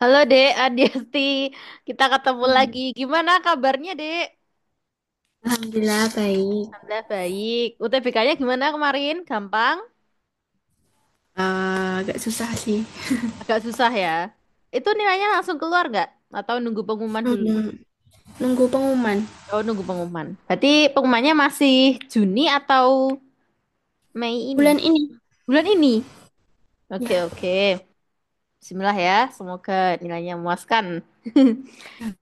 Halo Dek, Adiasti. Kita ketemu Hmm. lagi. Gimana kabarnya Dek? Alhamdulillah baik. Alhamdulillah baik. UTBK-nya gimana kemarin? Gampang? Agak susah sih. Agak susah ya. Itu nilainya langsung keluar nggak? Atau nunggu pengumuman dulu? Nunggu pengumuman Oh, nunggu pengumuman. Berarti pengumumannya masih Juni atau Mei ini? bulan ini. Bulan ini? Oke, Ya. oke. Bismillah ya. Semoga nilainya memuaskan.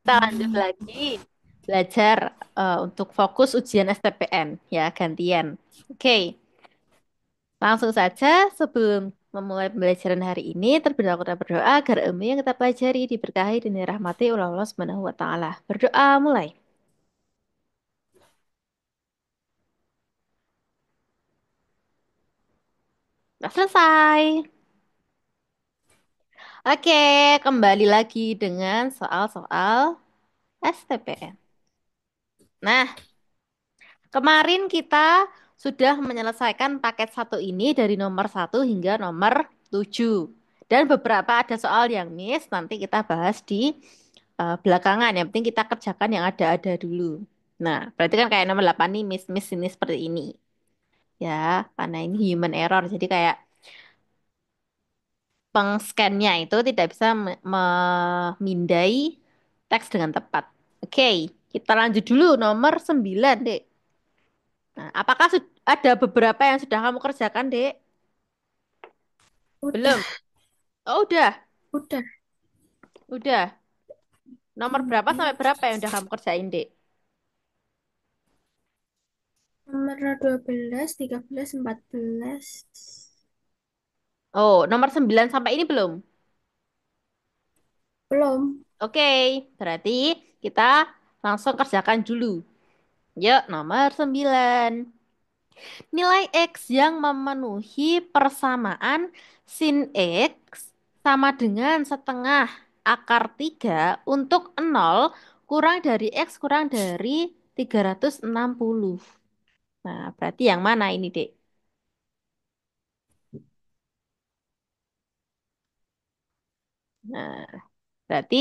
Kita lanjut Hmm. lagi. Belajar untuk fokus ujian STPN. Ya, gantian. Oke. Langsung saja, sebelum memulai pembelajaran hari ini, terlebih dahulu kita berdoa agar ilmu yang kita pelajari diberkahi dan dirahmati oleh Allah Subhanahu wa taala. Berdoa mulai. Nah, selesai. Oke, kembali lagi dengan soal-soal STPN. Nah, kemarin kita sudah menyelesaikan paket satu ini dari nomor satu hingga nomor 7. Dan beberapa ada soal yang miss, nanti kita bahas di belakangan. Yang penting kita kerjakan yang ada-ada dulu. Nah, berarti kan kayak nomor 8 nih, miss-miss ini seperti ini. Ya, karena ini human error. Jadi kayak peng-scan-nya itu tidak bisa memindai teks dengan tepat. Oke, kita lanjut dulu nomor 9, Dek. Nah, apakah ada beberapa yang sudah kamu kerjakan, Dek? Udah, Belum? Oh, udah. udah. Udah. Nomor berapa sampai berapa yang udah kamu kerjain, Dek? Nomor 12, 13, 14. Oh, nomor 9 sampai ini belum? Belum. Oke, berarti kita langsung kerjakan dulu. Yuk, nomor 9. Nilai X yang memenuhi persamaan sin X sama dengan setengah akar 3 untuk 0 kurang dari X kurang dari 360. Nah, berarti yang mana ini, Dek? Nah, berarti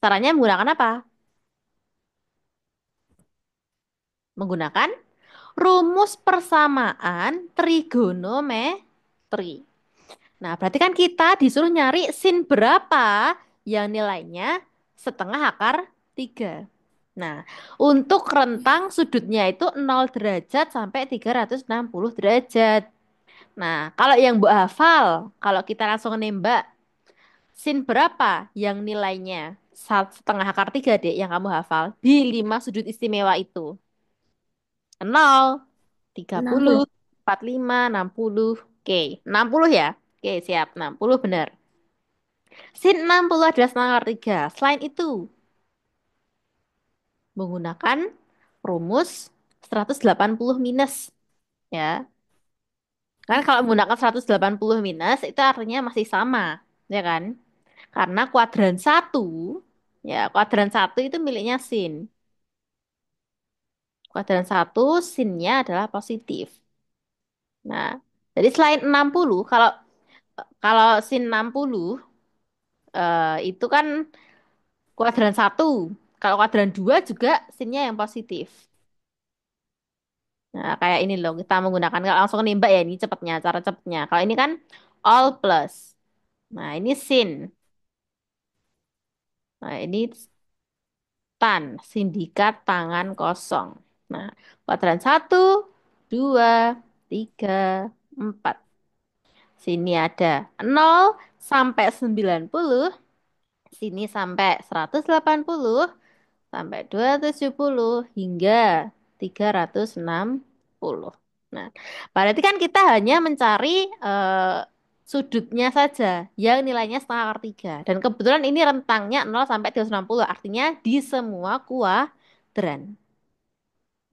caranya menggunakan apa? Menggunakan rumus persamaan trigonometri. Nah, berarti kan kita disuruh nyari sin berapa yang nilainya setengah akar 3. Nah, untuk rentang sudutnya itu 0 derajat sampai 360 derajat. Nah, kalau yang Mbok hafal, kalau kita langsung nembak, sin berapa yang nilainya setengah akar 3 deh yang kamu hafal di 5 sudut istimewa itu? 0, 30, 60. 45, 60. Oke, 60 ya? Oke, siap. 60 benar. Sin 60 adalah setengah akar 3. Selain itu, menggunakan rumus 180 minus. Ya, kan kalau menggunakan 180 minus, itu artinya masih sama. Ya kan? Karena kuadran satu, ya kuadran satu itu miliknya sin. Kuadran satu, sinnya adalah positif. Nah, jadi selain 60, kalau kalau sin 60 itu kan kuadran satu. Kalau kuadran 2 juga sinnya yang positif. Nah, kayak ini loh, kita menggunakan kalau langsung nembak ya ini cepatnya, cara cepatnya. Kalau ini kan all plus. Nah, ini sin. Nah, ini tan, sindikat tangan kosong. Nah, kuadran satu, 2, 3, 4. Sini ada 0 sampai 90, sini sampai 180, sampai 270 hingga 360. Nah, berarti kan kita hanya mencari sudutnya saja yang nilainya setengah akar 3. Dan kebetulan ini rentangnya 0 sampai 360, artinya di semua kuadran.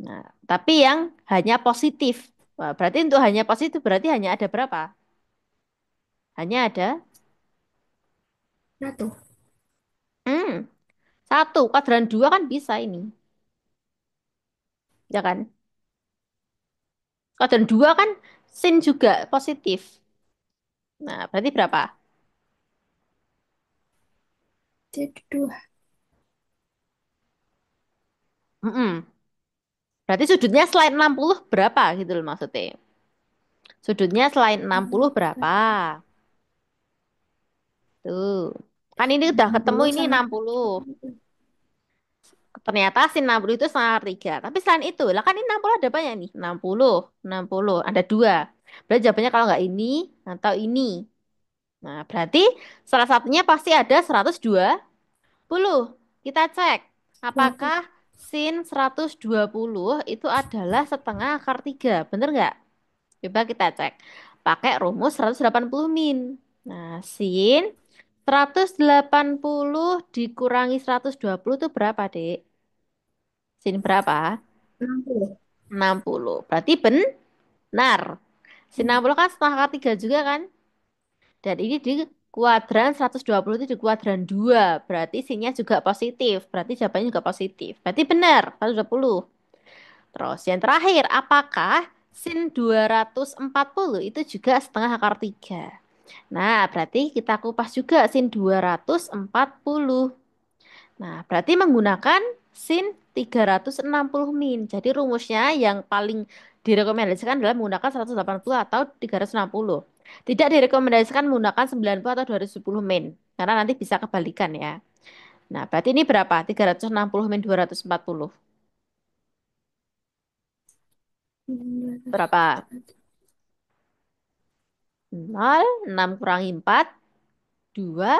Nah, tapi yang hanya positif. Wah, berarti untuk hanya positif berarti hanya ada berapa? Hanya ada Satu. hmm, satu. Kuadran 2 kan bisa ini, ya kan? Kuadran 2 kan sin juga positif. Nah, berarti berapa? Jadi dua. Mm-mm. Berarti sudutnya selain 60 berapa gitu loh maksudnya. Sudutnya selain 60 berapa? Tuh. Kan ini udah ketemu 60 ini sama 60. 70. Ternyata sin 60 itu setengah akar 3. Tapi selain itu, lah kan ini 60 ada banyak nih. 60, 60. Ada dua. Berarti jawabannya kalau nggak ini atau ini. Nah, berarti salah satunya pasti ada 120. Kita cek. Berapa? Apakah sin 120 itu adalah setengah akar 3? Bener nggak? Coba kita cek. Pakai rumus 180 min. Nah, sin 180 dikurangi 120 itu berapa, Dek? Sin berapa? 60. 60. Berarti benar. Sin Hmm. 60 kan setengah akar 3 juga kan? Dan ini di kuadran 120 itu di kuadran 2. Berarti sinnya juga positif. Berarti jawabannya juga positif. Berarti benar, 120. Terus yang terakhir, apakah sin 240 itu juga setengah akar 3? Nah, berarti kita kupas juga sin 240. Nah, berarti menggunakan sin 360 min. Jadi rumusnya yang paling direkomendasikan adalah menggunakan 180 atau 360. Tidak direkomendasikan menggunakan 90 atau 210 min. Karena nanti bisa kebalikan ya. Nah, berarti ini berapa? 360 min 240. Berapa? 0, 6 kurangi 4, 2,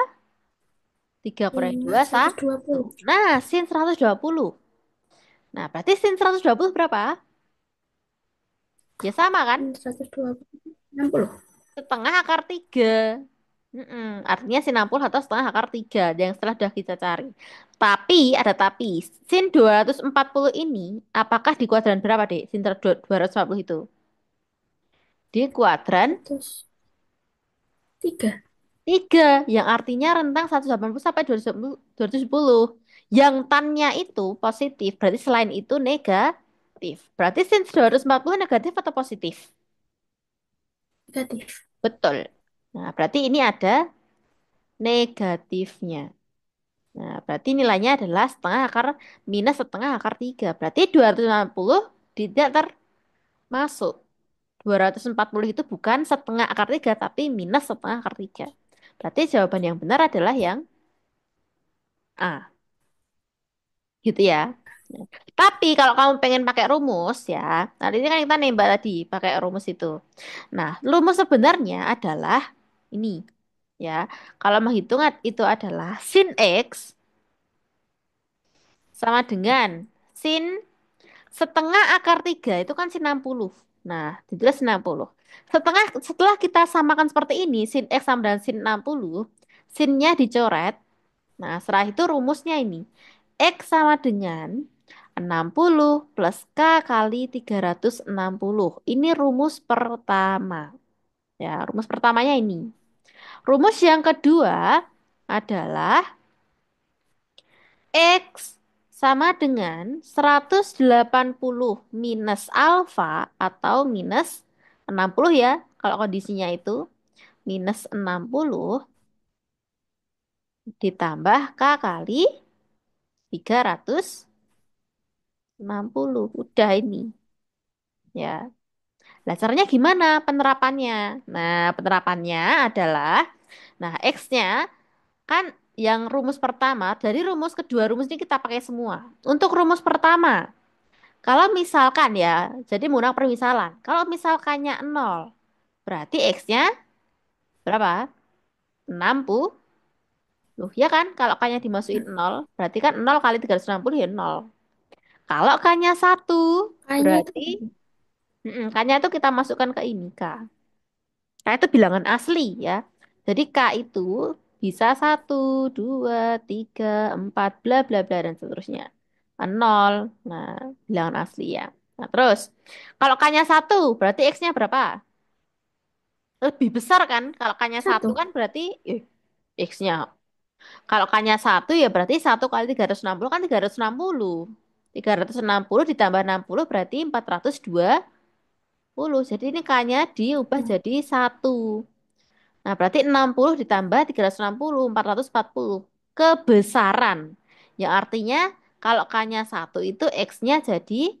3 kurangi 2, 1. 120. Nah, sin 120. Nah, berarti sin 120 berapa? Ya sama kan? 120. 60. Setengah akar 3. Artinya sin 60 atau setengah akar 3 yang setelah sudah kita cari. Tapi, ada tapi. Sin 240 ini, apakah di kuadran berapa, Dek? Sin 240 itu. Di kuadran 103. 3, yang artinya rentang 180 sampai 210. 210. Yang tannya itu positif, berarti selain itu negatif. Berarti sin 240 negatif atau positif? Negatif. Betul. Nah, berarti ini ada negatifnya. Nah, berarti nilainya adalah setengah akar minus setengah akar 3. Berarti 260 tidak termasuk. 240 itu bukan setengah akar 3, tapi minus setengah akar 3. Berarti jawaban yang benar adalah yang A. Gitu ya. Nah, tapi kalau kamu pengen pakai rumus ya, nanti ini kan kita nembak tadi pakai rumus itu. Nah, rumus sebenarnya adalah ini ya. Kalau menghitung itu adalah sin X sama dengan sin setengah akar 3 itu kan sin 60. Nah, ditulis sin 60. Setelah kita samakan seperti ini, sin X sama dengan sin 60, sinnya dicoret. Nah, setelah itu rumusnya ini. X sama dengan 60 plus K kali 360. Ini rumus pertama. Ya, rumus pertamanya ini. Rumus yang kedua adalah X sama dengan 180 minus alfa atau minus 60 ya. Kalau kondisinya itu minus 60 ditambah K kali 360. Udah ini ya. Nah, caranya gimana penerapannya? Nah, penerapannya adalah, nah, X-nya kan yang rumus pertama, dari rumus kedua rumus ini kita pakai semua. Untuk rumus pertama, kalau misalkan ya, jadi menggunakan permisalan. Kalau misalkannya 0, berarti X-nya berapa? 60. Loh, ya kan? Kalau K-nya dimasukin 0, berarti kan 0 kali 360 ya 0. Kalau K-nya 1, Kayaknya itu berarti K-nya itu kita masukkan ke ini, K. K itu bilangan asli ya. Jadi K itu bisa 1, 2, 3, 4, bla bla bla dan seterusnya. Nol. Nah, bilangan asli ya. Nah, terus kalau K-nya 1, berarti X-nya berapa? Lebih besar kan? Kalau K-nya 1 satu. kan berarti X-nya. Kalau K-nya 1 ya berarti 1 kali 360 kan 360. 360 ditambah 60 berarti 420. Jadi ini K-nya diubah Hmm. jadi 1. Nah, berarti 60 ditambah 360, 440. kebesaran. Yang artinya kalau K-nya 1 itu X-nya jadi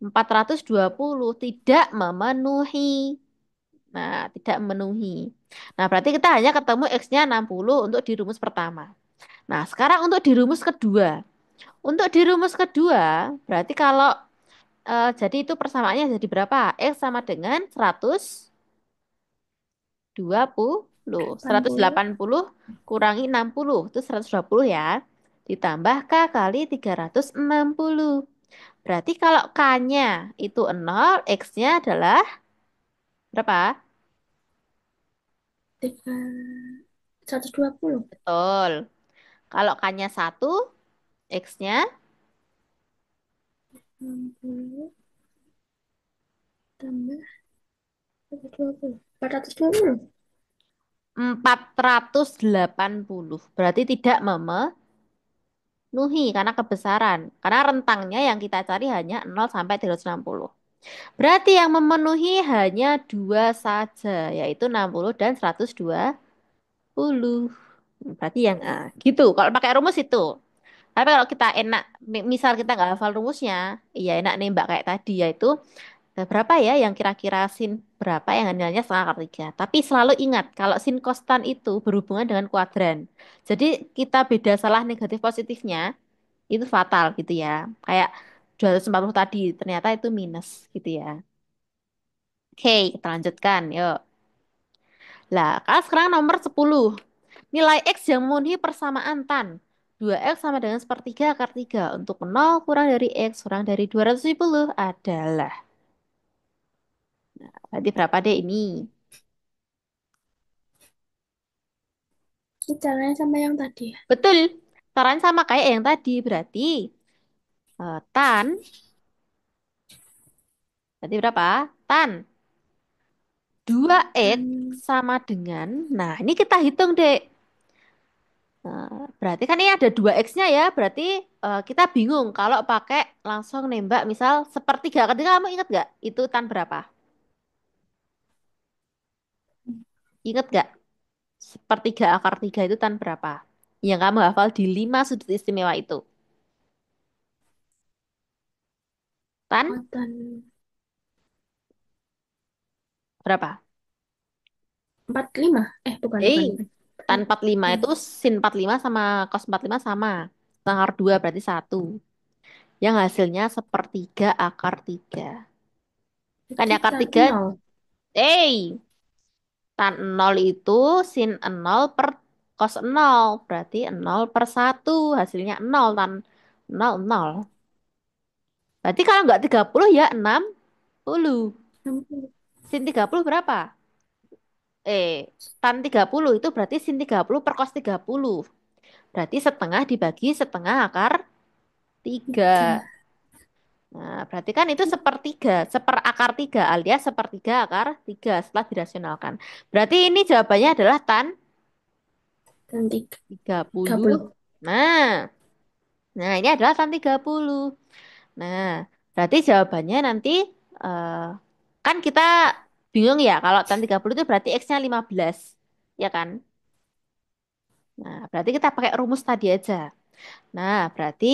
420. Tidak memenuhi. Nah, tidak memenuhi. Nah, berarti kita hanya ketemu X-nya 60 untuk di rumus pertama. Nah, sekarang untuk di rumus kedua. Untuk di rumus kedua, berarti kalau jadi itu persamaannya jadi berapa? X sama dengan 120. 80. 180 kurangi 60 itu 120 ya. Ditambah K kali 360. Berarti kalau K-nya itu 0, X-nya adalah berapa? Tiga. 120. Betul. Kalau K-nya 1, X-nya 60 tambah 120. 420. 480. Berarti tidak memenuhi karena kebesaran. Karena rentangnya yang kita cari hanya 0 sampai 360. Berarti yang memenuhi hanya dua saja, yaitu 60 dan 120. Berarti yang A. Gitu. Kalau pakai rumus itu. Tapi kalau kita enak, misal kita nggak hafal rumusnya, iya enak nembak kayak tadi, yaitu berapa ya yang kira-kira sin berapa yang nilainya setengah akar tiga. Tapi selalu ingat, kalau sin kostan itu berhubungan dengan kuadran. Jadi kita beda salah negatif positifnya, itu fatal gitu ya. Kayak 240 tadi, ternyata itu minus gitu ya. Oke, kita lanjutkan. Yuk. Lah, kalau sekarang nomor 10. Nilai X yang memenuhi persamaan tan. 2X sama dengan sepertiga akar 3. Untuk 0 kurang dari X kurang dari 270 adalah. Berarti berapa deh ini? Ini caranya sama yang tadi ya. Betul. Caranya sama kayak yang tadi. Berarti tan. Berarti berapa? Tan. 2X Dan sama dengan. Nah, ini kita hitung deh. Berarti kan ini ada 2X-nya ya. Berarti kita bingung kalau pakai langsung nembak misal sepertiga. Ketika kamu ingat nggak? Itu tan berapa? Ingat nggak? Sepertiga akar 3 itu tan berapa? Yang kamu hafal di 5 sudut istimewa itu. Tan kekuatan berapa? 45. Bukan, Eh, bukan, bukan. tan 45 Iya. itu sin 45 sama cos 45 sama. Akar 2 berarti 1. Yang hasilnya sepertiga akar 3. Kan Jadi akar tan 3, 0. eh, tan 0 itu sin 0 per cos 0. Berarti 0/1. Hasilnya 0, tan 0, 0. Berarti kalau nggak 30 ya 60. 60. Sin 30 berapa? Eh, tan 30 itu berarti sin 30 per cos 30. Berarti setengah dibagi setengah akar 3. 3. Nah, berarti kan itu sepertiga, seperakar 3 alias sepertiga akar 3 setelah dirasionalkan. Berarti ini jawabannya adalah tan Dan 30. 30. Nah, nah ini adalah tan 30. Nah, berarti jawabannya nanti eh, kan kita bingung ya kalau tan 30 itu berarti X-nya 15. Ya kan? Nah, berarti kita pakai rumus tadi aja. Nah, berarti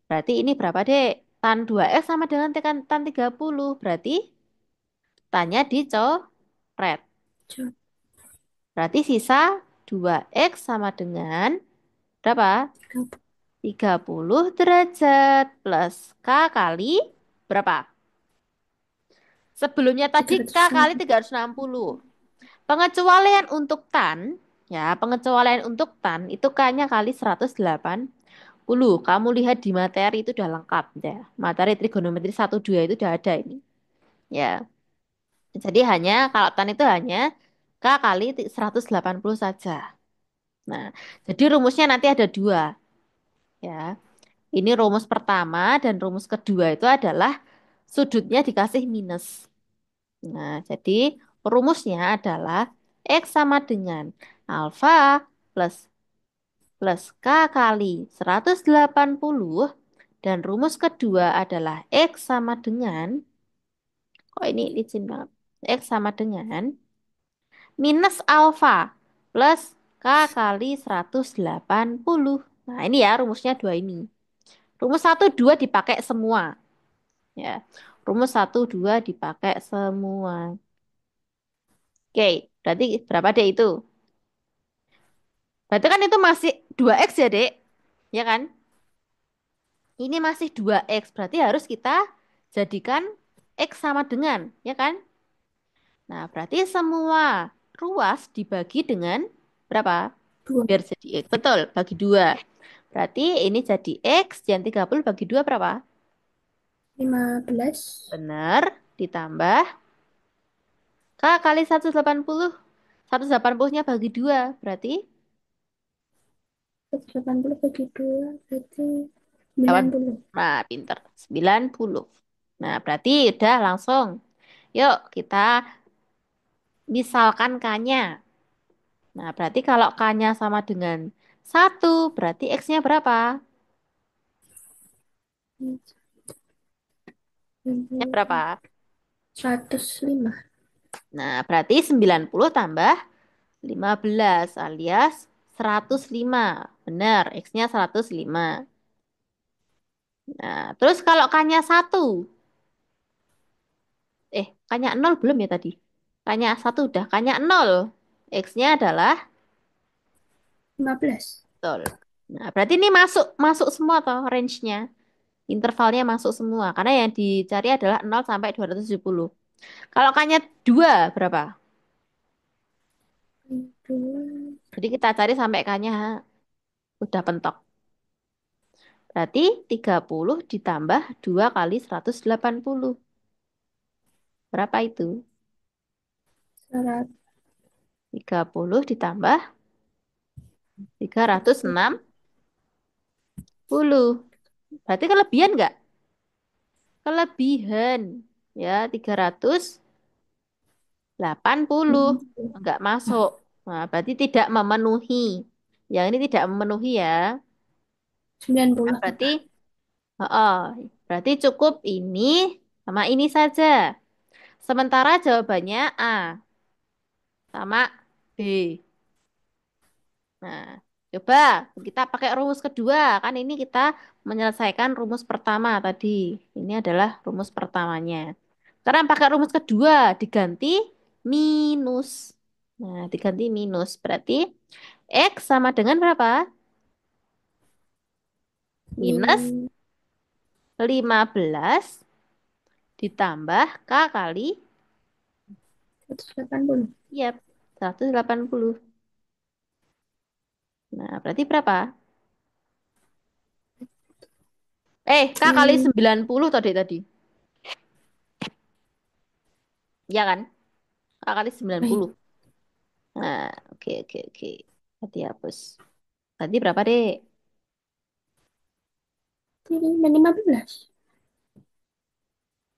berarti ini berapa, Dek? Tan 2X sama dengan tan 30. Berarti tanya dicoret. Coba. Berarti sisa 2X sama dengan berapa? 30 derajat plus K kali berapa? Sebelumnya tadi K kali 360. 360. Pengecualian untuk tan, ya, pengecualian untuk tan itu K-nya kali 180. Kamu lihat di materi itu udah lengkap ya. Materi trigonometri 1 2 itu udah ada ini. Ya. Jadi hanya kalau tan itu hanya K kali 180 saja. Nah, jadi rumusnya nanti ada dua ya. Ini rumus pertama dan rumus kedua itu adalah sudutnya dikasih minus. Nah, jadi rumusnya adalah X sama dengan alfa plus K kali 180 dan rumus kedua adalah X sama dengan, kok ini licin banget, X sama dengan minus alfa plus K kali 180. Nah, ini ya rumusnya dua ini. Rumus satu 2 dipakai semua. Ya, rumus satu 2 dipakai semua. Oke, berarti berapa dek itu? Berarti kan itu masih 2x ya dek? Ya kan? Ini masih 2x, berarti harus kita jadikan x sama dengan, ya kan? Nah, berarti semua ruas dibagi dengan berapa? Dua. Biar jadi X. Betul, bagi 2. Berarti ini jadi X, dan 30 bagi 2 berapa? 15. Benar, ditambah K kali 180. 180-nya bagi 2 berarti 180 bagi 2 berarti dapat. 90. Nah, pinter. 90. Nah, berarti udah langsung. Yuk, kita misalkan K-nya. Nah, berarti kalau K-nya sama dengan 1, berarti X-nya berapa? X-nya berapa? 105. Nah, berarti 90 tambah 15 alias 105. Benar, X-nya 105. Nah, terus kalau K-nya 1, K-nya 0 belum ya tadi? K-nya 1 udah, K-nya 0. X-nya adalah 15. betul. Nah, berarti ini masuk masuk semua toh range-nya. Intervalnya masuk semua karena yang dicari adalah 0 sampai 270. Kalau K-nya 2 berapa? 2. Jadi kita cari sampai K-nya udah pentok. Berarti 30 ditambah 2 kali 180. Berapa itu? 30 ditambah 360. Berarti kelebihan nggak? Kelebihan. Ya, 380. Nggak masuk. Nah, berarti tidak memenuhi. Yang ini tidak memenuhi ya. Nah, 90 berarti, tambah. oh, berarti cukup ini sama ini saja. Sementara jawabannya A sama B. Nah, coba kita pakai rumus kedua. Kan ini kita menyelesaikan rumus pertama tadi. Ini adalah rumus pertamanya. Sekarang pakai rumus kedua, diganti minus. Nah, diganti minus. Berarti X sama dengan berapa? Minus Min 15 ditambah K kali, 180. ya, 180. Nah, berarti berapa? K kali Min 90 tadi tadi. Ya kan? K kali sembilan eh, puluh. Nah, oke, oke, oke. Berarti hapus. Berarti berapa, Dek? Jadi min 15.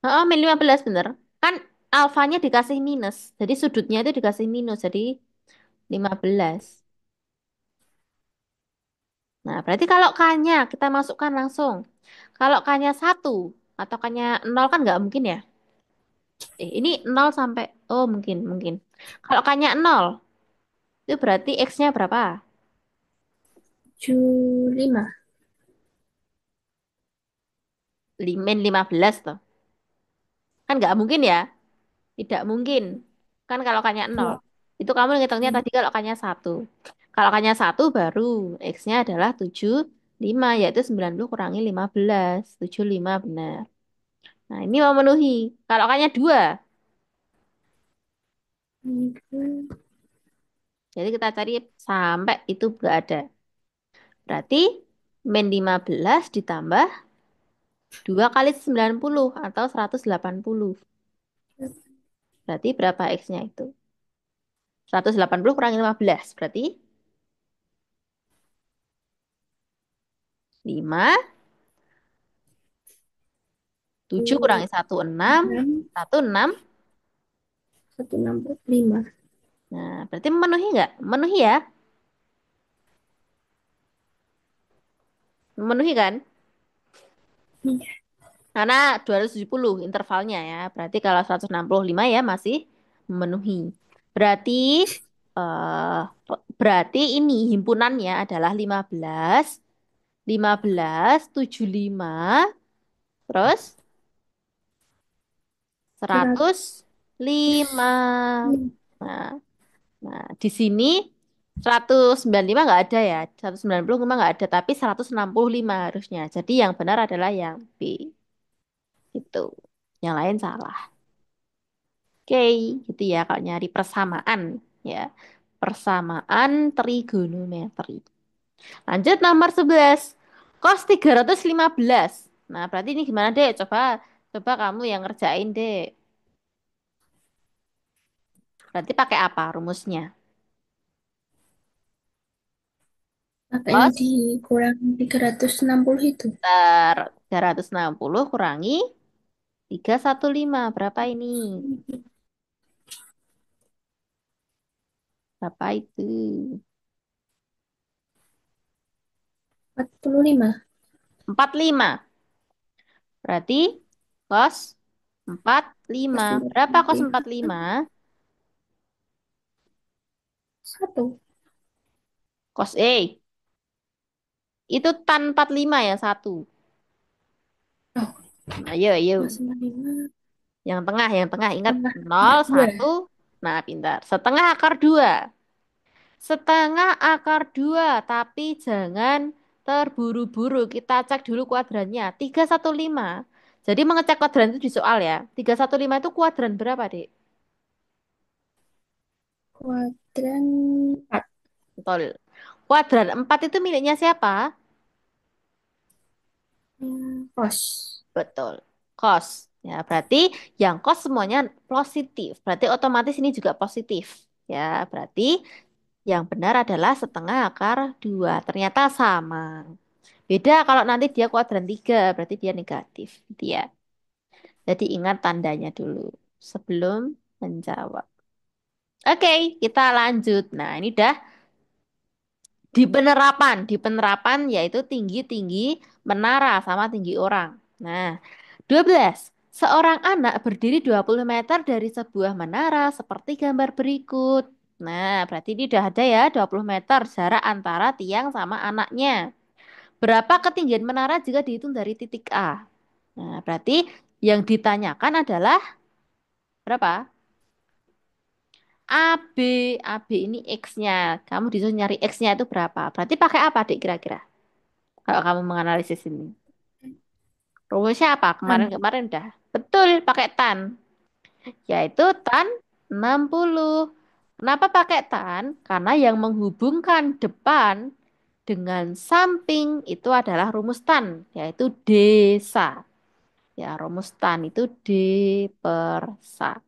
Oh, min 15 bener. Kan alfanya dikasih minus. Jadi sudutnya itu dikasih minus. Jadi 15. Nah, berarti kalau K-nya kita masukkan langsung. Kalau K-nya 1 atau K-nya 0 kan nggak mungkin ya? Ini 0 sampai... Oh, mungkin, mungkin. Kalau K-nya 0, itu berarti X-nya berapa? 75. Min 15 toh. Kan nggak mungkin ya? Tidak mungkin. Kan kalau K-nya 0. Kalau Itu kamu ngitungnya tadi kalau K-nya 1. Kalau K-nya 1 baru X-nya adalah 75, yaitu 90 kurangi 15. 75 benar. Nah, ini memenuhi. Kalau K-nya 2, itu jadi kita cari sampai itu nggak ada. Berarti min 15 ditambah 2 kali 90 atau 180. Berarti berapa X-nya itu? 180 kurangi 15. Berarti 5. 7 kurangi 1, 6. 6, 1, 6. 165. Nah, berarti memenuhi nggak? Memenuhi ya? Memenuhi kan? Iya. Karena 270 intervalnya ya. Berarti kalau 165 ya masih memenuhi. Berarti eh Berarti ini himpunannya adalah 15, 15, 75, terus 100. 105. Nah, nah di sini 195 nggak ada ya. 195 nggak ada, tapi 165 harusnya. Jadi yang benar adalah yang B. Itu. Yang lain salah. Oke, gitu ya kalau nyari persamaan ya. Persamaan trigonometri. Lanjut nomor 11. Cos 315. Nah, berarti ini gimana, Dek? Coba coba kamu yang ngerjain, Dek. Berarti pakai apa rumusnya? Pakai yang Cos dikurang 360 itu. 360 kurangi 315. Berapa ini? Berapa itu? 45. 45. Berarti cos 45. Pasti Berapa cos 45. 45? 1. Cos E. Itu tan 45 ya, satu. Oh, Ayo, ayo. 5. Yang tengah ingat Tengah nol dua. satu. Nah, pintar. Setengah akar 2. Setengah akar 2, tapi jangan terburu-buru. Kita cek dulu kuadrannya. 315. Jadi mengecek kuadran itu di soal ya. 315 itu kuadran berapa, Dek? Kuadran 4. Betul. Kuadran 4 itu miliknya siapa? Kos. Betul. Cos. Ya, berarti yang cos semuanya positif. Berarti otomatis ini juga positif. Ya, berarti yang benar adalah setengah akar 2. Ternyata sama. Beda kalau nanti dia kuadran 3, berarti dia negatif. Dia. Jadi ingat tandanya dulu sebelum menjawab. Oke, kita lanjut. Nah, ini udah di penerapan yaitu tinggi-tinggi menara sama tinggi orang. Nah, 12. Seorang anak berdiri 20 meter dari sebuah menara seperti gambar berikut. Nah, berarti ini udah ada ya 20 meter jarak antara tiang sama anaknya. Berapa ketinggian menara jika dihitung dari titik A? Nah, berarti yang ditanyakan adalah berapa? AB. AB ini X-nya. Kamu disuruh nyari X-nya itu berapa? Berarti pakai apa, Dik, kira-kira? Kalau kamu menganalisis ini. Rumusnya apa? Tan. Kemarin-kemarin udah. Betul, pakai tan. Yaitu tan 60. Kenapa pakai tan? Karena yang menghubungkan depan dengan samping itu adalah rumus tan, yaitu desa. Ya, rumus tan itu D per sa.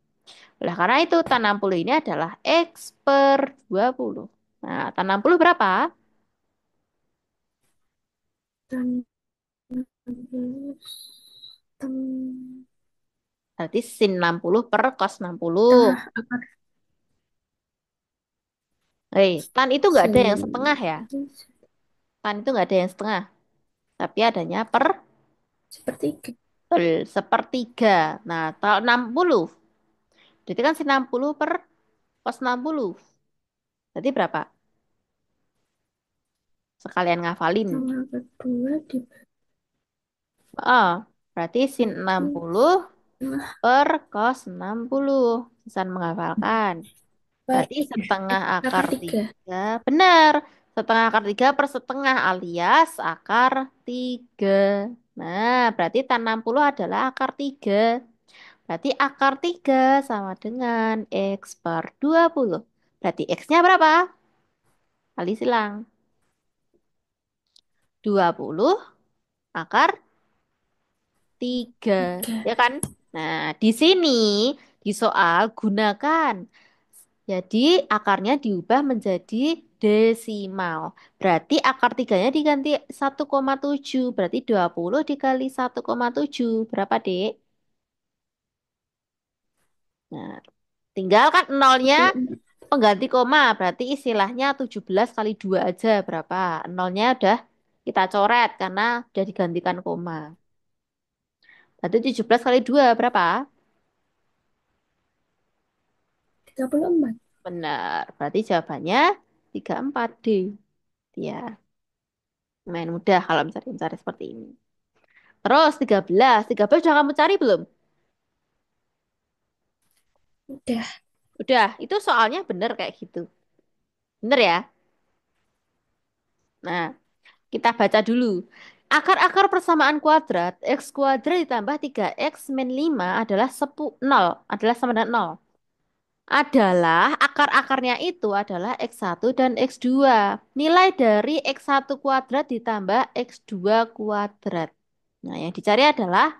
Oleh karena itu, tan 60 ini adalah X per 20. Nah, tan 60 berapa? Tan 16. Tan. Berarti sin 60 per cos 60. Tengah akar Tan itu nggak ada yang setengah sin. ya. Tan itu nggak ada yang setengah. Tapi adanya per Sepertiga. sepertiga. Nah, kalau 60. Berarti kan sin 60 per cos 60. Berarti berapa? Sekalian ngafalin. Tengah kedua Oh, berarti sin dibagi 60 tengah per cos 60. Bisa menghafalkan. Berarti baik. setengah Akar akar 3. 3. Benar. Setengah akar 3 per setengah alias akar 3. Nah, berarti tan 60 adalah akar 3. Berarti akar 3 sama dengan X per 20. Berarti X-nya berapa? Kali silang. 20 akar 3. 3. Ya kan? Nah, di sini di soal gunakan. Jadi akarnya diubah menjadi desimal. Berarti akar tiganya diganti 1,7. Berarti 20 dikali 1,7. Berapa, Dek? Nah, tinggal kan nolnya 24. pengganti koma. Berarti istilahnya 17 kali 2 aja. Berapa? Nolnya udah kita coret karena udah digantikan koma. Berarti 17 kali 2 berapa? 34. Benar. Berarti jawabannya 34 D. Ya, main mudah kalau mencari-mencari seperti ini. Terus 13. 13 sudah kamu cari belum? Udah. Udah, itu soalnya bener kayak gitu. Bener ya? Nah, kita baca dulu. Akar-akar persamaan kuadrat x kuadrat ditambah 3x min 5 adalah 0, adalah sama dengan 0. Adalah akar-akarnya itu adalah x1 dan x2. Nilai dari x1 kuadrat ditambah x2 kuadrat. Nah, yang dicari adalah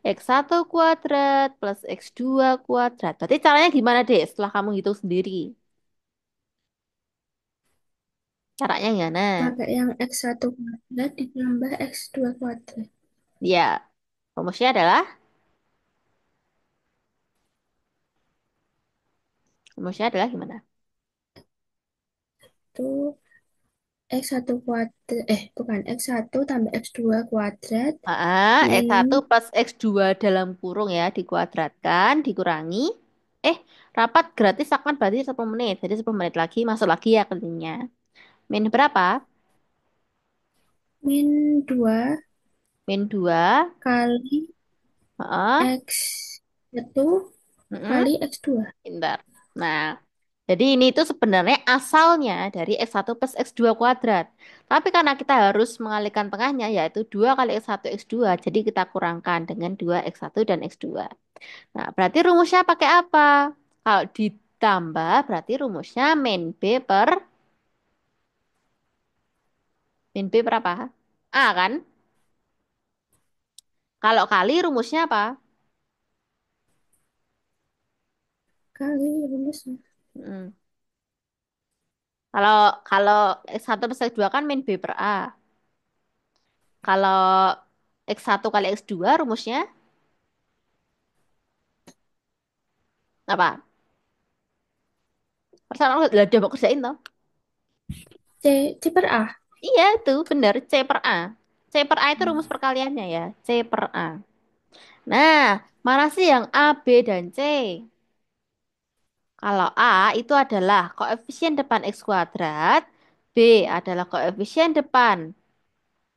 x1 kuadrat plus x2 kuadrat. Berarti caranya gimana deh setelah kamu hitung sendiri? Caranya gimana? Pakai yang X1 kuadrat ditambah X2 kuadrat. Ya, rumusnya adalah gimana? Itu X1 kuadrat, bukan, X1 tambah X2 kuadrat X1 min plus X2 dalam kurung ya, dikuadratkan, dikurangi. Rapat gratis akan berarti 10 menit. Jadi 10 menit lagi, masuk lagi ya kelilingnya. Min berapa? min 2 Min 2. kali Heeh. X1 Heeh. kali X2. Pintar. Nah, jadi ini itu sebenarnya asalnya dari X1 plus X2 kuadrat. Tapi karena kita harus mengalihkan tengahnya, yaitu 2 kali X1 X2. Jadi kita kurangkan dengan 2 X1 dan X2. Nah, berarti rumusnya pakai apa? Kalau ditambah, berarti rumusnya min B berapa? A kan? Kalau kali rumusnya apa? Kali rumus Hmm. Kalau kalau X1 plus X2 kan min B per A. Kalau X1 kali X2 rumusnya apa? Perasaan aku udah mau kerjain toh. C per A. Iya itu benar C per A. C per A itu rumus perkaliannya ya. C per A. Nah, mana sih yang A, B, dan C? Kalau A itu adalah koefisien depan X kuadrat, B adalah koefisien depan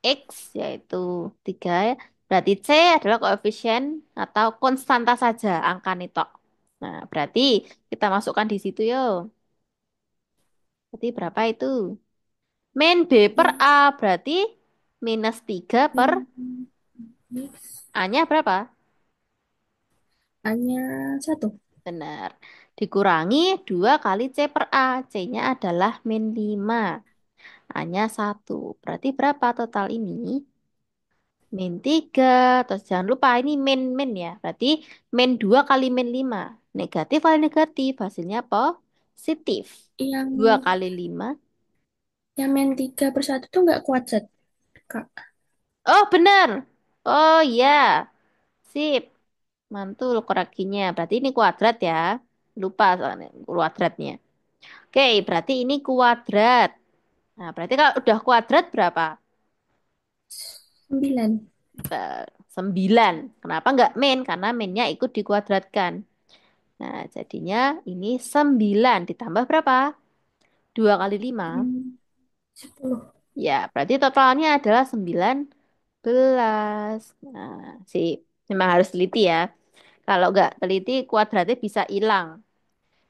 X yaitu 3 ya. Berarti C adalah koefisien atau konstanta saja angka nitok. Nah, berarti kita masukkan di situ yo. Berarti berapa itu? Min B per Ya, A berarti minus 3 per min X A-nya berapa? hanya 1. Benar. Dikurangi 2 kali C per A. C-nya adalah min 5. A-nya 1. Berarti berapa total ini? Min 3. Terus jangan lupa ini min ya. Berarti min 2 kali min 5. Negatif kali negatif. Hasilnya positif. Yang 2 kali 5. min 3/1 tuh nggak kuadrat, Kak. Oh benar. Oh iya. Sip. Mantul koreksinya. Berarti ini kuadrat ya. Lupa soalnya kuadratnya. Oke, berarti ini kuadrat. Nah, berarti kalau udah kuadrat berapa? 9. 9. Kenapa nggak min? Karena minnya ikut dikuadratkan. Nah, jadinya ini 9 ditambah berapa? 2 kali 5. 10. Ya, berarti totalnya adalah 19. Nah, sih. Memang harus teliti ya. Kalau nggak teliti, kuadratnya bisa hilang.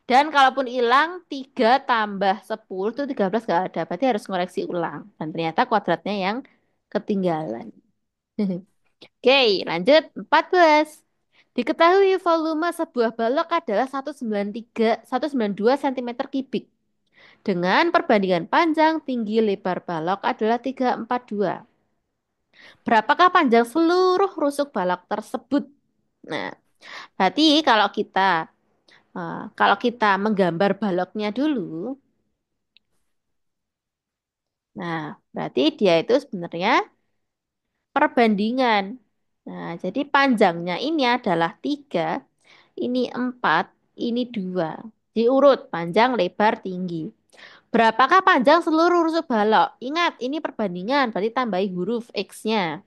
Dan kalaupun hilang, 3 tambah 10 itu 13 nggak ada. Berarti harus ngoreksi ulang. Dan ternyata kuadratnya yang ketinggalan. Oke, lanjut 14. Diketahui volume sebuah balok adalah 193, 192 cm kubik. Dengan perbandingan panjang, tinggi, lebar balok adalah 342. Berapakah panjang seluruh rusuk balok tersebut? Nah, berarti kalau kita menggambar baloknya dulu, nah berarti dia itu sebenarnya perbandingan. Nah, jadi panjangnya ini adalah 3, ini 4, ini 2. Diurut panjang, lebar, tinggi. Berapakah panjang seluruh rusuk balok? Ingat, ini perbandingan, berarti tambahi huruf X-nya.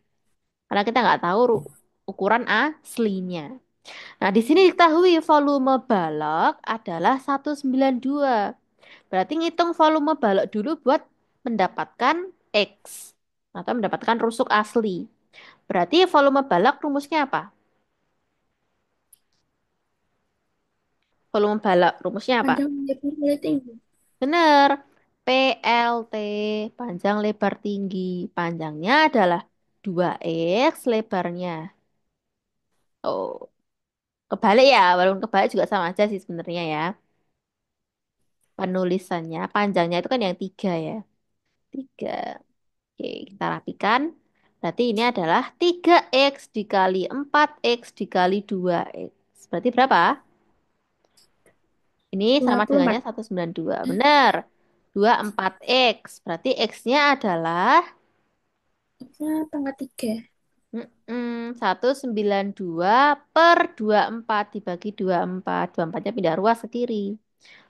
Karena kita nggak tahu ukuran aslinya. Nah, di sini diketahui volume balok adalah 192. Berarti ngitung volume balok dulu buat mendapatkan X atau mendapatkan rusuk asli. Berarti volume balok rumusnya apa? Volume balok rumusnya apa? Panjang lebar kali tinggi. Bener. PLT, panjang lebar tinggi. Panjangnya adalah 2X, lebarnya. Oh, kebalik ya. Walaupun kebalik juga sama aja sih sebenarnya ya. Penulisannya, panjangnya itu kan yang 3 ya. 3. Oke, kita rapikan. Berarti ini adalah 3X dikali 4X dikali 2X. Berarti berapa? Ini Dua sama puluh dengannya empat 192. Benar. 24X. Berarti X-nya adalah X-nya pangkat 3. 192 per 24 dibagi 24. 24-nya pindah ruas ke kiri.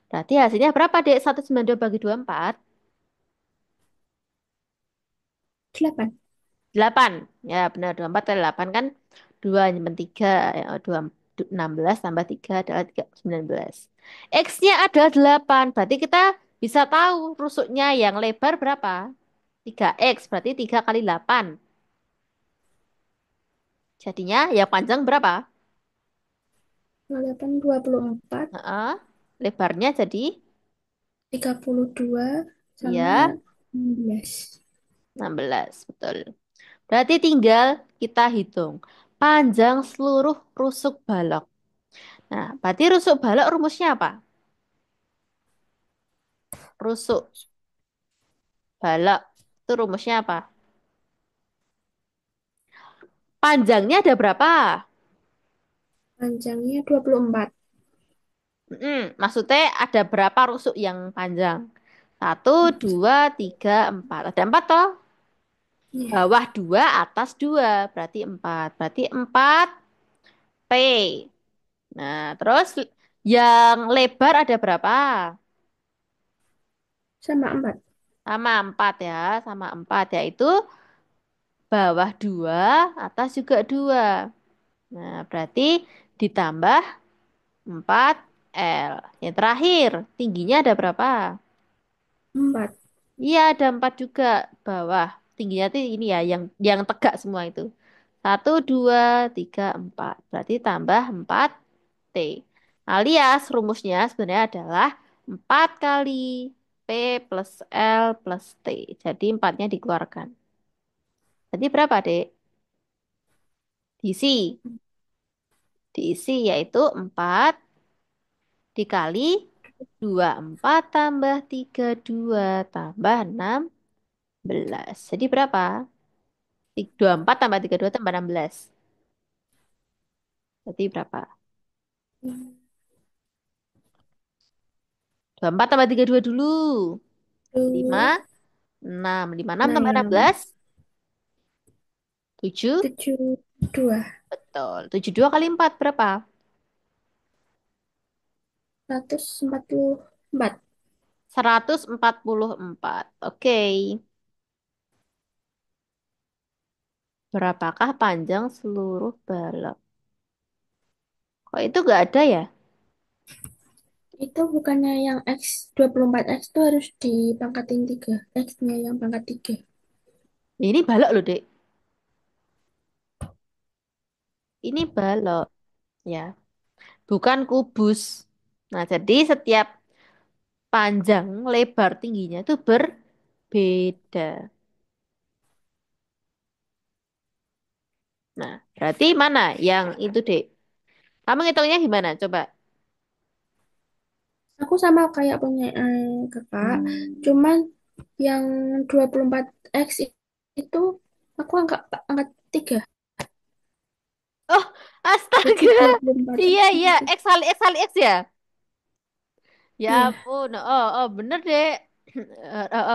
Berarti hasilnya berapa, Dek? 192 bagi 24? 8. 8. Ya, benar. 24 kali 8 kan 2 nyimpen 3. Ya, 2, 16 tambah 3 adalah 19. X-nya ada 8. Berarti kita bisa tahu rusuknya yang lebar berapa? 3X. Berarti 3 kali 8. Jadinya yang panjang berapa? 8, 24, Heeh. Lebarnya jadi 32 sama ya 16. 16. Betul. Berarti tinggal kita hitung panjang seluruh rusuk balok. Nah, berarti rusuk balok rumusnya apa? Rusuk balok itu rumusnya apa? Panjangnya ada berapa? Panjangnya 24. Maksudnya ada berapa rusuk yang panjang? Satu, dua, tiga, empat. Ada empat toh? Iya, Bawah dua, atas dua. Berarti empat. Berarti empat T. Nah, terus yang lebar ada berapa? sama 4. Sama empat ya. Sama empat. Yaitu bawah dua, atas juga dua. Nah, berarti ditambah 4L. Yang terakhir, tingginya ada berapa? 4. Iya, ada 4 juga bawah. Tingginya tuh ini ya, yang tegak semua itu. Satu, dua, tiga, empat. Berarti tambah 4T. Alias rumusnya sebenarnya adalah 4 kali P plus L plus T. Jadi empatnya dikeluarkan. Jadi berapa, Dek? Diisi. Diisi yaitu 4 dikali 24 tambah 32 tambah 16. Jadi berapa? 24 tambah 32 tambah 16. Berarti berapa? 24 tambah 32 dulu. 5, Itu 6. 5, 6 tambah 6, 16. 7. 7, 2, Betul. 72 kali 4 berapa? 144. 144. Oke. Berapakah panjang seluruh balok? Kok itu nggak ada ya? Itu bukannya yang X 24X itu harus dipangkatin 3. X-nya yang pangkat 3. Ini balok loh, Dek. Ini balok. Ya. Bukan kubus. Nah, jadi setiap panjang, lebar, tingginya itu berbeda. Nah, berarti mana yang itu, Dek? Kamu ngitungnya gimana? Coba. Aku sama kayak punya kakak, cuman yang 24X itu aku angkat 3. Oh, Jadi astaga. Iya, 24X iya. itu. X kali X kali X ya? Ya Iya, ampun. Bener, Dek.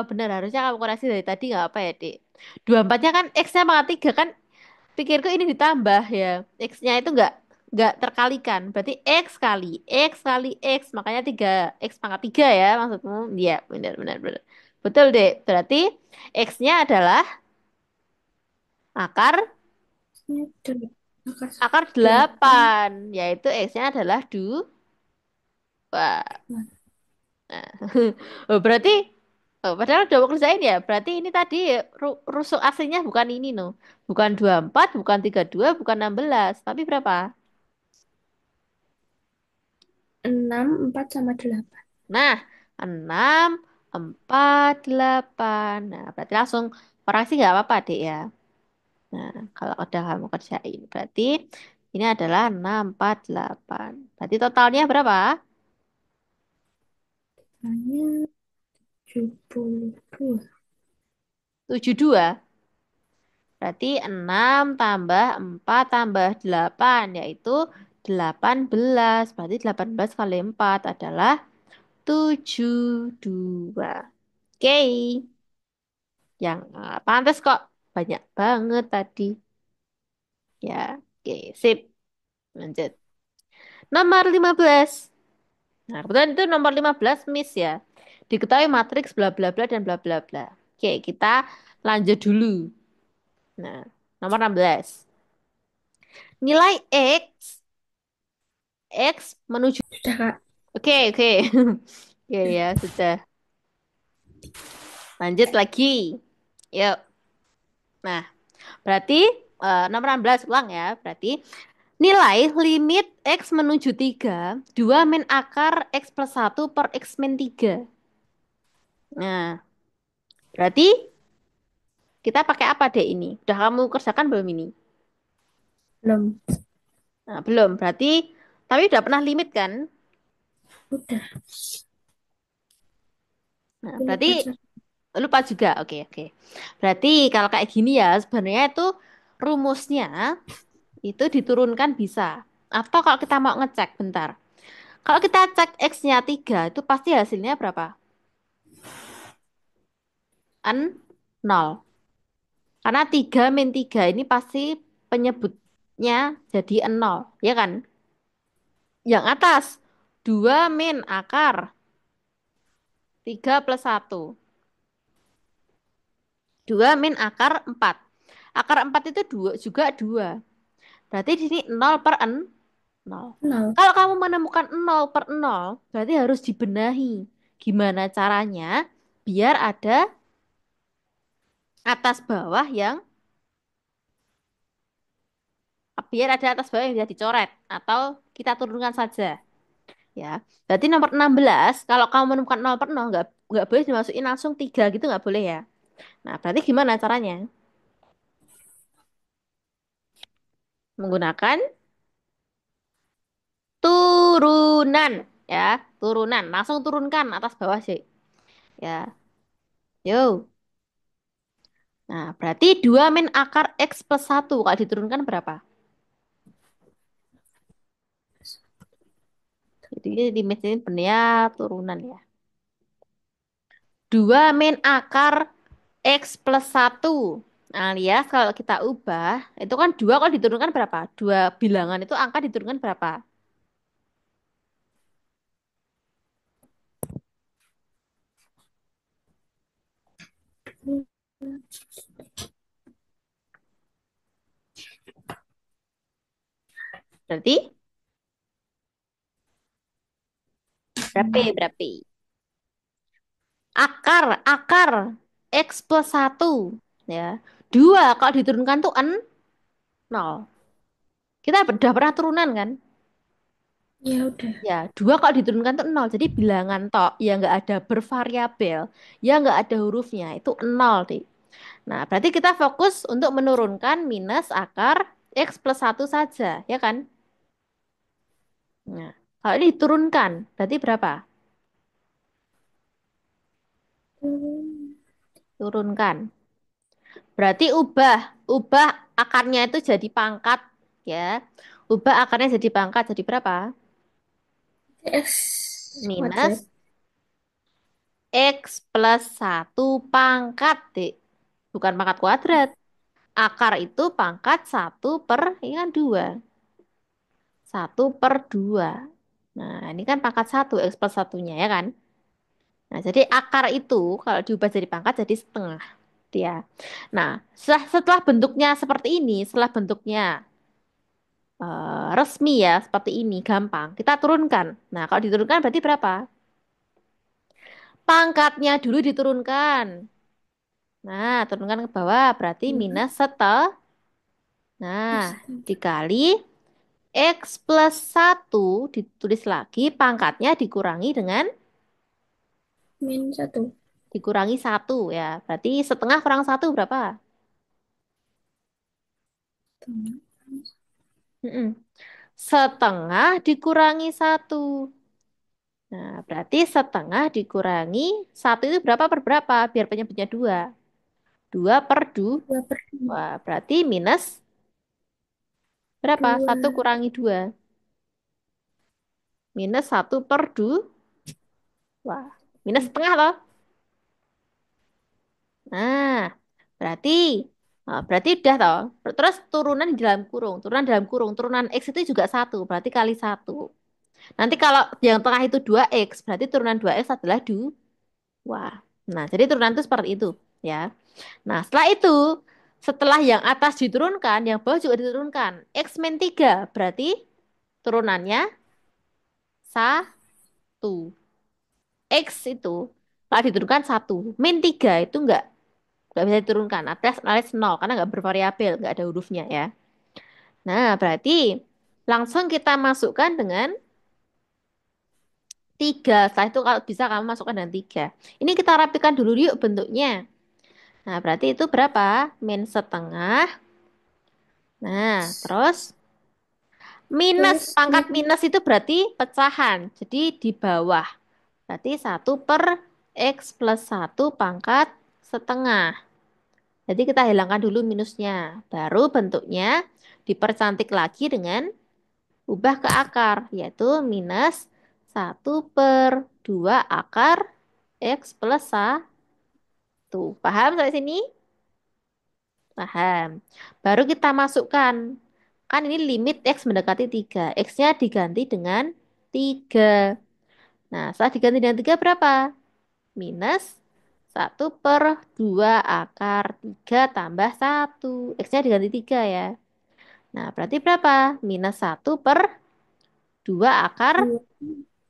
Bener. Harusnya kamu koreksi dari tadi nggak apa ya, Dek? 24-nya kan X-nya pangkat 3 kan? Pikirku ini ditambah ya. X-nya itu nggak terkalikan. Berarti X kali X. Makanya 3 X pangkat 3 ya maksudmu? Iya, benar benar benar. Betul, Dek. Berarti X-nya adalah akar ini angkat akar 8. 8, yaitu X-nya adalah 2. Nah, oh, berarti oh, padahal udah mau kerjain ya. Berarti ini tadi rusuk aslinya bukan ini no. Bukan 24, bukan 32, bukan 16. Tapi berapa? 6, 4, sama 8. Nah, 6, 4, 8. Nah, berarti langsung koreksi nggak apa-apa, Dek ya. Nah, kalau udah kamu kerjain. Berarti ini adalah 6, 4, 8. Berarti totalnya berapa? Hanya 72. 72. Berarti 6 tambah 4 tambah 8, yaitu 18. Berarti 18 kali 4 adalah 72. Oke. Yang pantas kok. Banyak banget tadi. Ya, oke. Sip. Lanjut. Nomor 15. Nah, kebetulan itu nomor 15 Miss ya. Diketahui matriks bla bla bla dan bla bla bla. Oke, kita lanjut dulu. Nah, nomor 16. Nilai X menuju. Sudah, Kak. Oke, oke. Ya, ya, sudah. Lanjut lagi. Yuk. Nah, berarti nomor 16 ulang ya. Berarti nilai limit X menuju 3 2 min akar X plus 1 per X min 3. Nah, berarti kita pakai apa deh ini? Udah kamu kerjakan belum ini? Belum. Nah, belum. Berarti, tapi udah pernah limit kan? Udah. Nah, Aku berarti lupa cara. lupa juga. Oke, oke. Berarti kalau kayak gini ya, sebenarnya itu rumusnya itu diturunkan bisa. Atau kalau kita mau ngecek bentar. Kalau kita cek X-nya 3 itu pasti hasilnya berapa? Kan 0. Karena 3 min 3 ini pasti penyebutnya jadi 0. Ya kan? Yang atas 2 min akar 3 plus 1. 2 min akar 4. Akar 4 itu juga 2. Berarti di sini 0 per 0. 0. Kalau kamu menemukan 0 per 0, berarti harus dibenahi. Gimana caranya? Biar ada atas bawah yang biar ada atas bawah yang bisa dicoret atau kita turunkan saja ya. Berarti nomor 16 kalau kamu menemukan 0 per 0 nggak boleh dimasukin langsung 3 gitu nggak boleh ya. Nah, berarti gimana caranya? Menggunakan turunan ya, turunan. Langsung turunkan atas bawah sih. Ya. Yo. Nah, berarti 2 min akar X plus 1 kalau diturunkan berapa? Jadi di mesin benernya turunan ya. 2 min akar X plus 1. Alias kalau kita ubah, itu kan 2 kalau diturunkan berapa? Dua bilangan itu angka diturunkan berapa? Berarti berapa? Berapa? Akar X plus 1. Ya. 2 kalau diturunkan tuh 0. Kita udah pernah turunan kan? Ya udah. Ya, 2 kalau diturunkan tuh 0. Jadi bilangan tok yang nggak ada bervariabel, yang nggak ada hurufnya, itu 0 deh. Nah, berarti kita fokus untuk menurunkan minus akar X plus 1 saja, ya kan? Nah, kalau ini diturunkan, berarti berapa? Hmm, Turunkan. Berarti ubah akarnya itu jadi pangkat, ya. Ubah akarnya jadi pangkat, jadi berapa? X kuadrat. Minus X plus 1 pangkat, Dek. Bukan pangkat kuadrat. Akar itu pangkat 1 per, ini kan 2. 1/2. Nah, ini kan pangkat 1, X plus satunya, ya kan? Nah, jadi akar itu kalau diubah jadi pangkat jadi setengah dia. Nah, setelah bentuknya seperti ini, setelah bentuknya resmi ya, seperti ini, gampang. Kita turunkan. Nah, kalau diturunkan berarti berapa? Pangkatnya dulu diturunkan. Nah, turunkan ke bawah berarti Ya, minus setel. Nah, dikali X+1 ditulis lagi pangkatnya dikurangi dengan min 1. dikurangi 1 ya. Berarti setengah kurang 1 berapa? Mm-mm. Setengah dikurangi 1. Nah, berarti setengah dikurangi 1 itu berapa per berapa? Biar penyebutnya 2. 2 per 2. 2/2. Wah, berarti minus berapa? 1 2. kurangi 2. Minus 1 per 2. Wah, minus setengah loh. Nah, berarti berarti udah toh. Terus turunan di dalam kurung, turunan dalam kurung, turunan X itu juga 1, berarti kali 1. Nanti kalau yang tengah itu 2X, berarti turunan 2X adalah 2. Wah. Nah, jadi turunan itu seperti itu, ya. Nah, setelah itu, setelah yang atas diturunkan, yang bawah juga diturunkan. X min 3, berarti turunannya 1. X itu, kalau diturunkan 1. Min 3 itu nggak bisa diturunkan. Alias 0, karena nggak bervariabel, nggak ada hurufnya ya. Nah, berarti langsung kita masukkan dengan 3. Setelah itu kalau bisa kamu masukkan dengan 3. Ini kita rapikan dulu yuk bentuknya. Nah, berarti itu berapa? Min setengah. Nah, terus minus. Plus Pangkat min minus itu berarti pecahan. Jadi di bawah. Berarti 1/X+1 pangkat setengah. Jadi kita hilangkan dulu minusnya. Baru bentuknya dipercantik lagi dengan ubah ke akar. Yaitu minus 1/2 akar X+1. Paham sampai sini? Paham. Baru kita masukkan. Kan ini limit X mendekati 3. X-nya diganti dengan 3. Nah, setelah diganti dengan 3 berapa? Minus 1/2 akar 3 tambah 1. X-nya diganti 3 ya. Nah, berarti berapa? Minus 1/2 akar 2.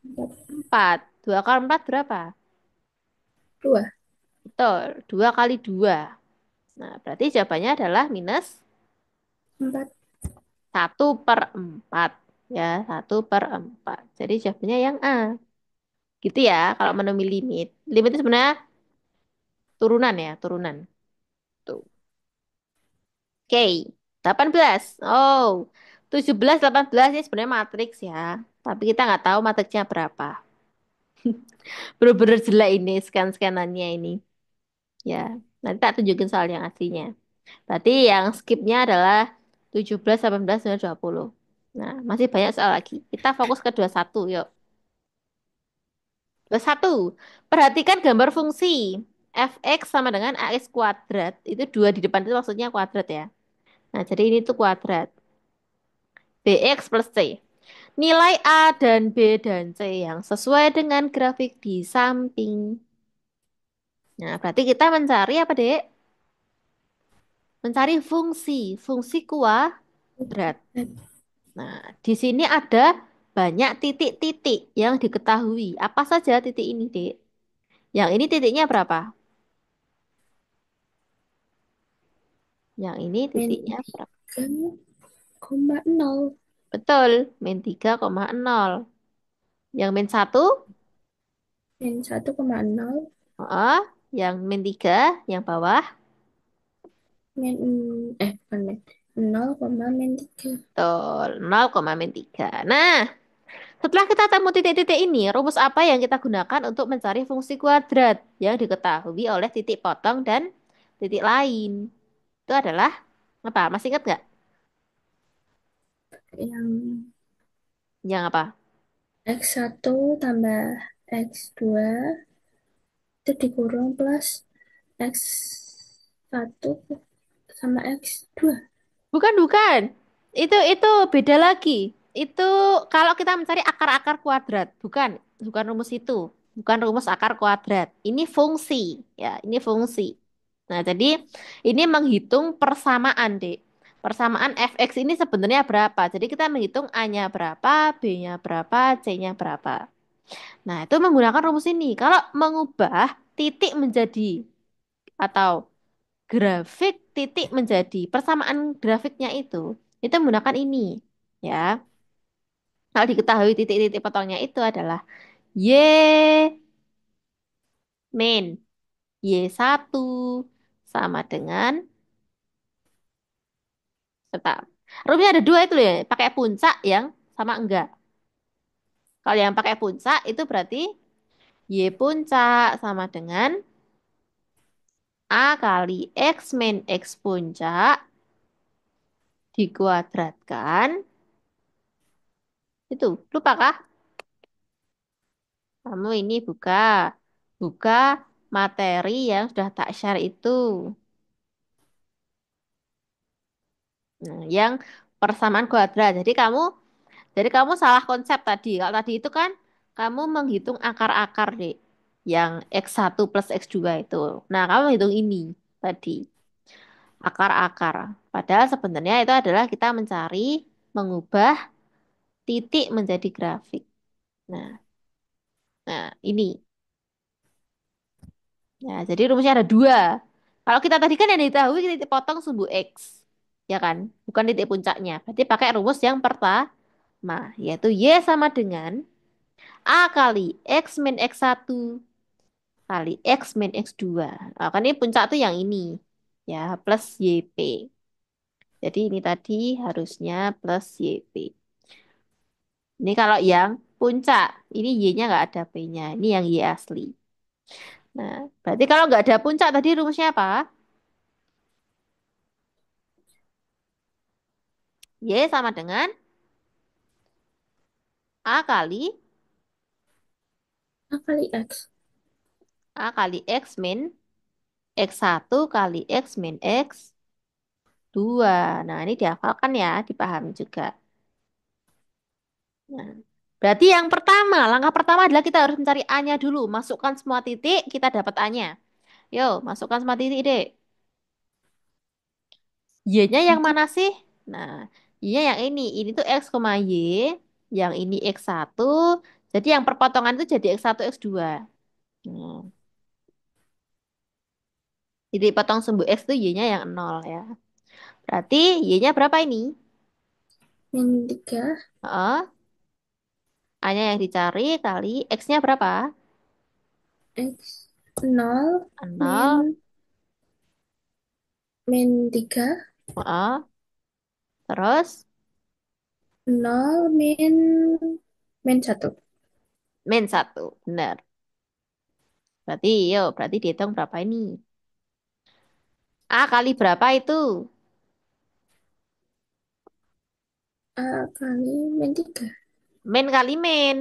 4. 4. 2 akar 4 berapa? 2. Betul, 2 kali 2. Nah, berarti jawabannya adalah minus 4. 1/4. Ya, 1/4. Jadi jawabannya yang A. Gitu ya, kalau menemui limit. Limit itu sebenarnya turunan ya, turunan. Tuh. Oke, 18. Oh, 17, 18 ini sebenarnya matriks ya. Tapi kita nggak tahu matriksnya berapa. Bener-bener jelek ini scan-scanannya ini. Ya, nanti tak tunjukin soal yang aslinya. Berarti yang skipnya adalah 17, 18, 19, 20. Nah, masih banyak soal lagi. Kita fokus ke 21, yuk. 21. Perhatikan gambar fungsi. Fx sama dengan ax kuadrat. Itu 2 di depan itu maksudnya kuadrat ya. Nah, jadi ini tuh kuadrat. Bx plus c. Nilai A dan B dan C yang sesuai dengan grafik di samping. Nah, berarti kita mencari apa, Dek? Mencari fungsi. Fungsi kuadrat. Nah, di sini ada banyak titik-titik yang diketahui. Apa saja titik ini, Dek? Yang ini titiknya berapa? Yang ini Min titiknya berapa? 3,0. Betul, min 3,0. Yang min 1, Min 1,0. yang min 3, yang bawah. Min bukan min 0,-3. Betul, 0,-3. Nah, setelah kita temu titik-titik ini, rumus apa yang kita gunakan untuk mencari fungsi kuadrat yang diketahui oleh titik potong dan titik lain? Itu adalah apa? Masih ingat nggak? Yang Yang apa? X1 tambah X2 itu dikurung plus X1 sama X2. Bukan, bukan. Itu beda lagi. Itu kalau kita mencari akar-akar kuadrat, bukan rumus itu. Bukan rumus akar kuadrat. Ini fungsi, ya, ini fungsi. Nah, jadi ini menghitung persamaan, Dek. Persamaan fx ini sebenarnya berapa? Jadi kita menghitung A-nya berapa, B-nya berapa, C-nya berapa. Nah, itu menggunakan rumus ini. Kalau mengubah titik menjadi atau grafik titik menjadi persamaan grafiknya itu menggunakan ini. Ya, kalau diketahui titik-titik potongnya itu adalah Y min Y1 sama dengan, tetap. Rumusnya ada dua itu loh ya, pakai puncak yang sama enggak. Kalau yang pakai puncak itu berarti Y puncak sama dengan A kali X min X puncak dikuadratkan. Itu, lupa kah? Kamu ini buka. Buka materi yang sudah tak share itu. Nah, yang persamaan kuadrat. Jadi kamu salah konsep tadi. Kalau tadi itu kan kamu menghitung akar-akar deh. Yang X1 plus X2 itu. Nah, kamu hitung ini tadi. Akar-akar. Padahal sebenarnya itu adalah kita mencari mengubah titik menjadi grafik. Nah, ini. Nah, jadi rumusnya ada dua. Kalau kita tadi kan yang diketahui titik potong sumbu X. Ya kan? Bukan titik puncaknya. Berarti pakai rumus yang pertama. Yaitu Y sama dengan A kali X min X1 kali X min X2. Nah, kan ini puncak tuh yang ini. Ya, plus YP. Jadi ini tadi harusnya plus YP. Ini kalau yang puncak. Ini Y-nya nggak ada P-nya. Ini yang Y asli. Nah, berarti kalau nggak ada puncak tadi rumusnya apa? Y sama dengan A kali A kali X. A kali X min X1 kali X min X2. Nah, ini dihafalkan ya, dipahami juga. Nah, berarti yang pertama, langkah pertama adalah kita harus mencari A-nya dulu. Masukkan semua titik, kita dapat A-nya. Yo, masukkan semua titik, Dek. Y-nya yang Nanti mana sih? Nah, Y-nya yang ini. Ini tuh X, Y. Yang ini X1. Jadi yang perpotongan itu jadi X1, X2. Hmm. Jadi potong sumbu X itu Y-nya yang 0 ya. Berarti Y-nya berapa ini? min 3. Heeh. A-nya yang dicari kali X-nya berapa? X 0 0. min min 3. Heeh. Terus 0 min 1. min 1. Benar. Berarti dihitung berapa ini? A kali berapa itu? A kali min 3. Min kali min.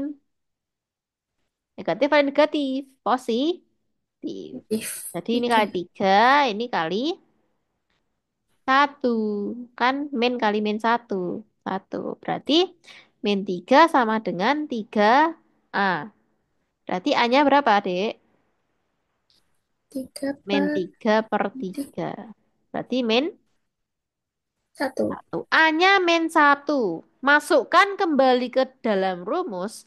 Negatif atau negatif? Positif. If Jadi ini kali 3. 3, ini kali 1. Kan min kali min 1. 1. Berarti min 3 sama dengan 3A. Berarti A-nya berapa, Dek? 3 Min per 3 per 3. Berarti min 1. 1. A-nya min 1. Masukkan kembali ke dalam rumus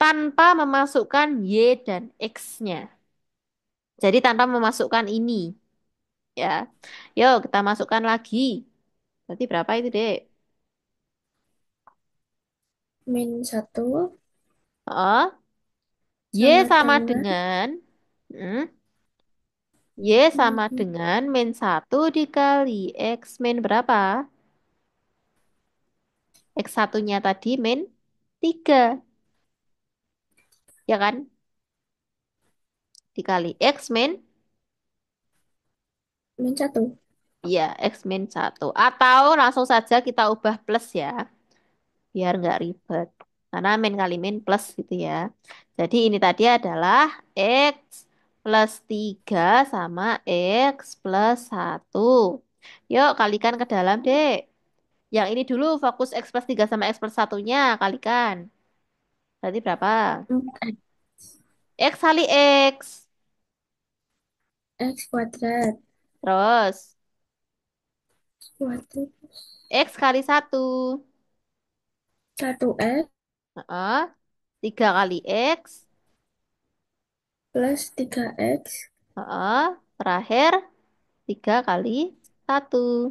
tanpa memasukkan Y dan X-nya. Jadi tanpa memasukkan ini. Ya. Yuk kita masukkan lagi. Berarti berapa itu, Dek? Min 1 Oh, Y sama sama dengan dengan hmm, Y sama min dengan min 1 dikali X min berapa? X satunya tadi min 3. Ya kan? Dikali X min, min 1. ya, X min 1. Atau langsung saja kita ubah plus ya. Biar nggak ribet. Karena min kali min plus gitu ya. Jadi ini tadi adalah X plus 3 sama X plus 1. Yuk kalikan ke dalam, Dek. Yang ini dulu fokus X plus 3 sama X plus satunya kalikan. Berarti berapa? X kali X. X kuadrat Terus kuadrat X kali 1. 1 X Heeh. 3 kali X. plus 3x Heeh. Terakhir 3 kali 1.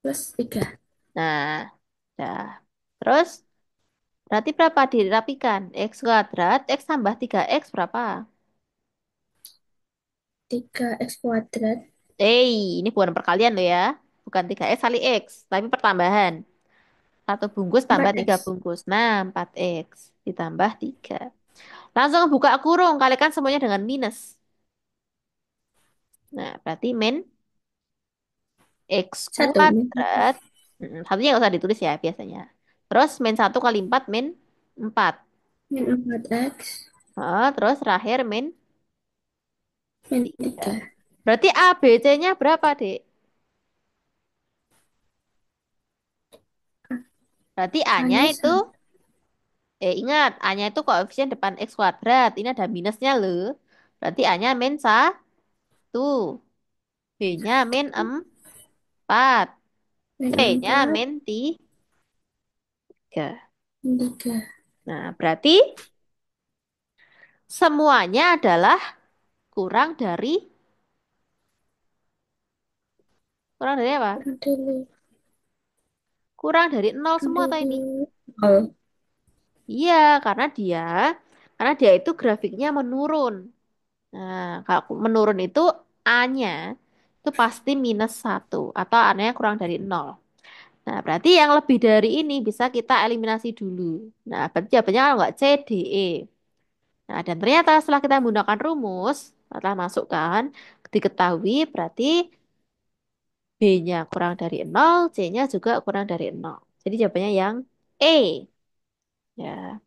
plus 3. Nah, dah. Terus berarti berapa dirapikan? X kuadrat, X tambah 3X berapa? 3x kuadrat Ini bukan perkalian loh ya. Bukan 3X kali X, tapi pertambahan. Satu bungkus tambah 3 4x. bungkus. Nah, 4X ditambah 3. Langsung buka kurung, kalikan semuanya dengan minus. Nah, berarti min X 1 kuadrat. Satunya nggak usah ditulis ya biasanya. Terus min 1 kali 4 min 4. min 4x Terus terakhir min min 3. 3. Berarti A, B, C-nya berapa, Dek? Berarti A-nya Hanya itu, ingat, A-nya itu koefisien depan X kuadrat. Ini ada minusnya loh. Berarti A-nya min 1. B-nya min 4. min C-nya 4 min 3. min 3. Nah, berarti semuanya adalah kurang dari, kurang dari apa? Kurang dari Kurang dari nol kurang semua atau dari ini? 0. Iya, karena dia itu grafiknya menurun. Nah, kalau menurun itu A-nya itu pasti minus 1 atau A-nya kurang dari nol. Nah, berarti yang lebih dari ini bisa kita eliminasi dulu. Nah, berarti jawabannya kalau nggak C, D, E. Nah, dan ternyata setelah kita menggunakan rumus, setelah masukkan, diketahui berarti B-nya kurang dari nol, C-nya juga kurang dari nol. Jadi jawabannya yang E. Ya,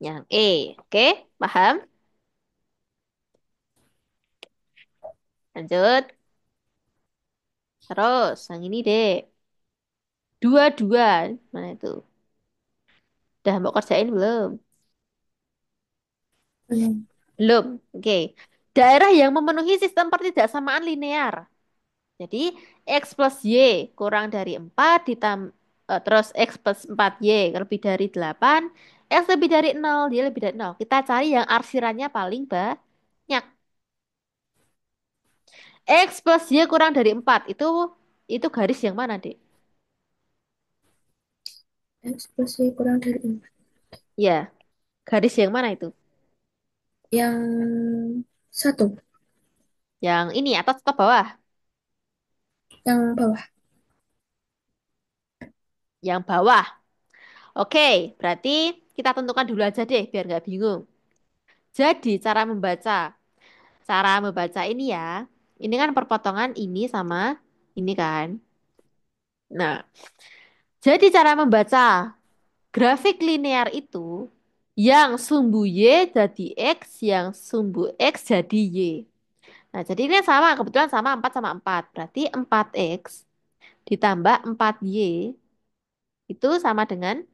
yang E. Oke, paham? Lanjut. Terus, yang ini deh. Dua-dua. Mana itu? Udah mau kerjain belum? Belum. Belum. Oke. Daerah yang memenuhi sistem pertidaksamaan linear. Jadi, X plus Y kurang dari 4 terus X plus 4Y lebih dari 8, X lebih dari 0, dia lebih dari 0. Kita cari yang arsirannya paling banyak. X plus Y kurang dari 4. Itu garis yang mana, Dek? X plus Y kurang dari 4. Ya, garis yang mana itu? Yang satu. Yang ini atas atau bawah? Yang bawah. Yang bawah. Oke, berarti kita tentukan dulu aja deh biar nggak bingung. Jadi cara membaca ini ya, ini kan perpotongan ini sama ini kan. Nah, jadi cara membaca grafik linear itu yang sumbu Y jadi X, yang sumbu X jadi Y. Nah, jadi ini sama, kebetulan sama 4 sama 4. Berarti 4X ditambah 4Y itu sama dengan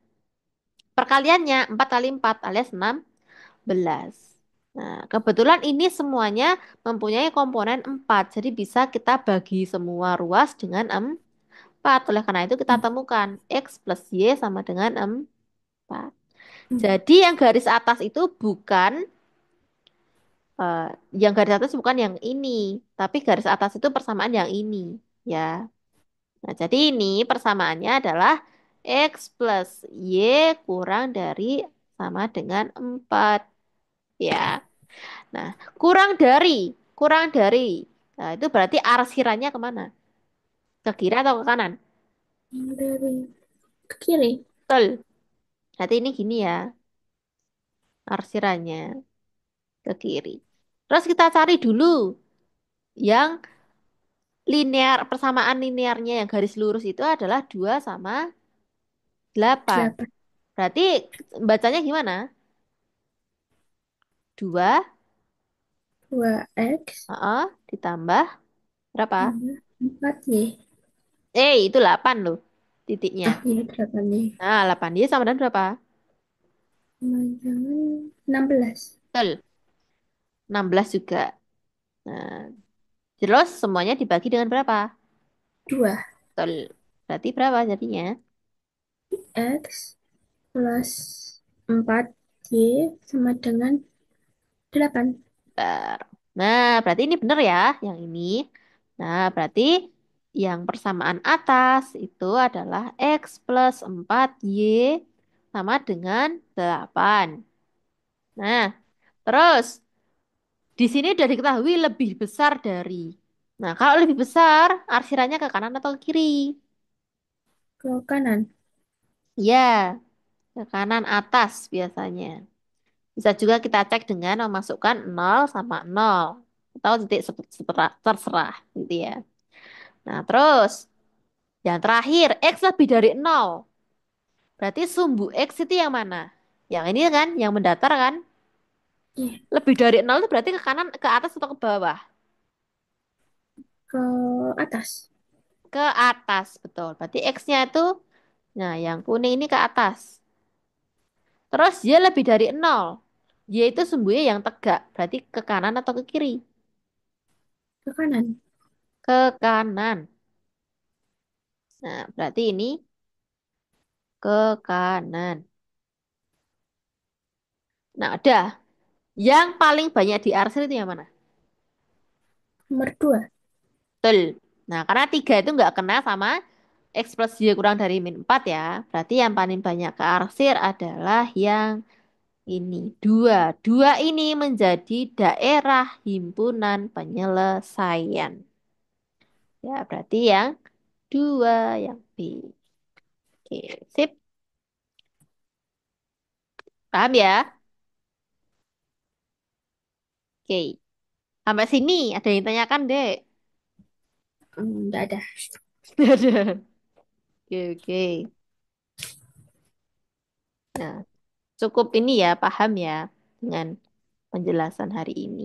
perkaliannya 4 kali 4 alias 16. Nah, kebetulan ini semuanya mempunyai komponen 4. Jadi bisa kita bagi semua ruas dengan 4. Oleh karena itu kita temukan X plus Y sama dengan 4. Jadi yang garis atas itu eh, yang garis atas bukan yang ini, tapi garis atas itu persamaan yang ini, ya. Nah, jadi ini persamaannya adalah X plus Y kurang dari sama dengan 4, ya. Nah, kurang dari. Nah, itu berarti arsirannya kemana? Ke kiri atau ke kanan? Yang dari ke kiri. Betul. Berarti ini gini ya, arsirannya ke kiri. Terus kita cari dulu yang persamaan linearnya yang garis lurus itu adalah 2 sama 8. 8. Berarti bacanya gimana? 2 2x ditambah berapa? tambah 4y. Itu 8 loh titiknya. Ah, ya 8y. Nah, 8 dia sama dengan berapa? Kepanjangan 16. Betul. 16 juga. Nah, terus semuanya dibagi dengan berapa? 2. Betul. Berarti berapa jadinya? X plus 4Y sama dengan 8. Bentar. Nah, berarti ini benar ya, yang ini. Nah, berarti yang persamaan atas itu adalah X plus 4Y sama dengan 8. Nah, terus di sini sudah diketahui lebih besar dari. Nah, kalau lebih besar, arsirannya ke kanan atau ke kiri? Ke kanan. Ya, ke kanan atas biasanya. Bisa juga kita cek dengan memasukkan 0 sama 0. Atau titik terserah gitu ya. Nah, terus yang terakhir, X lebih dari 0. Berarti sumbu X itu yang mana? Yang ini kan, yang mendatar kan? Iya, Lebih dari 0 itu berarti ke kanan, ke atas atau ke bawah? ke atas. Ke atas, betul. Berarti X-nya itu, nah yang kuning ini ke atas. Terus Y lebih dari 0. Y itu sumbunya yang tegak. Berarti ke kanan atau ke kiri? Ke kanan. Ke kanan. Nah, berarti ini ke kanan. Nah, udah. Yang paling banyak diarsir itu yang mana? Nomor 2. Betul. Nah, karena 3 itu nggak kena sama X plus Y kurang dari min 4 ya. Berarti yang paling banyak kearsir adalah yang ini. Dua. Dua ini menjadi daerah himpunan penyelesaian. Ya, berarti yang dua, yang B. Oke, sip. Paham ya? Oke. Sampai sini ada yang tanyakan, Dek. Enggak ada. Ada. Oke, oke. Nah, cukup ini ya, paham ya dengan penjelasan hari ini.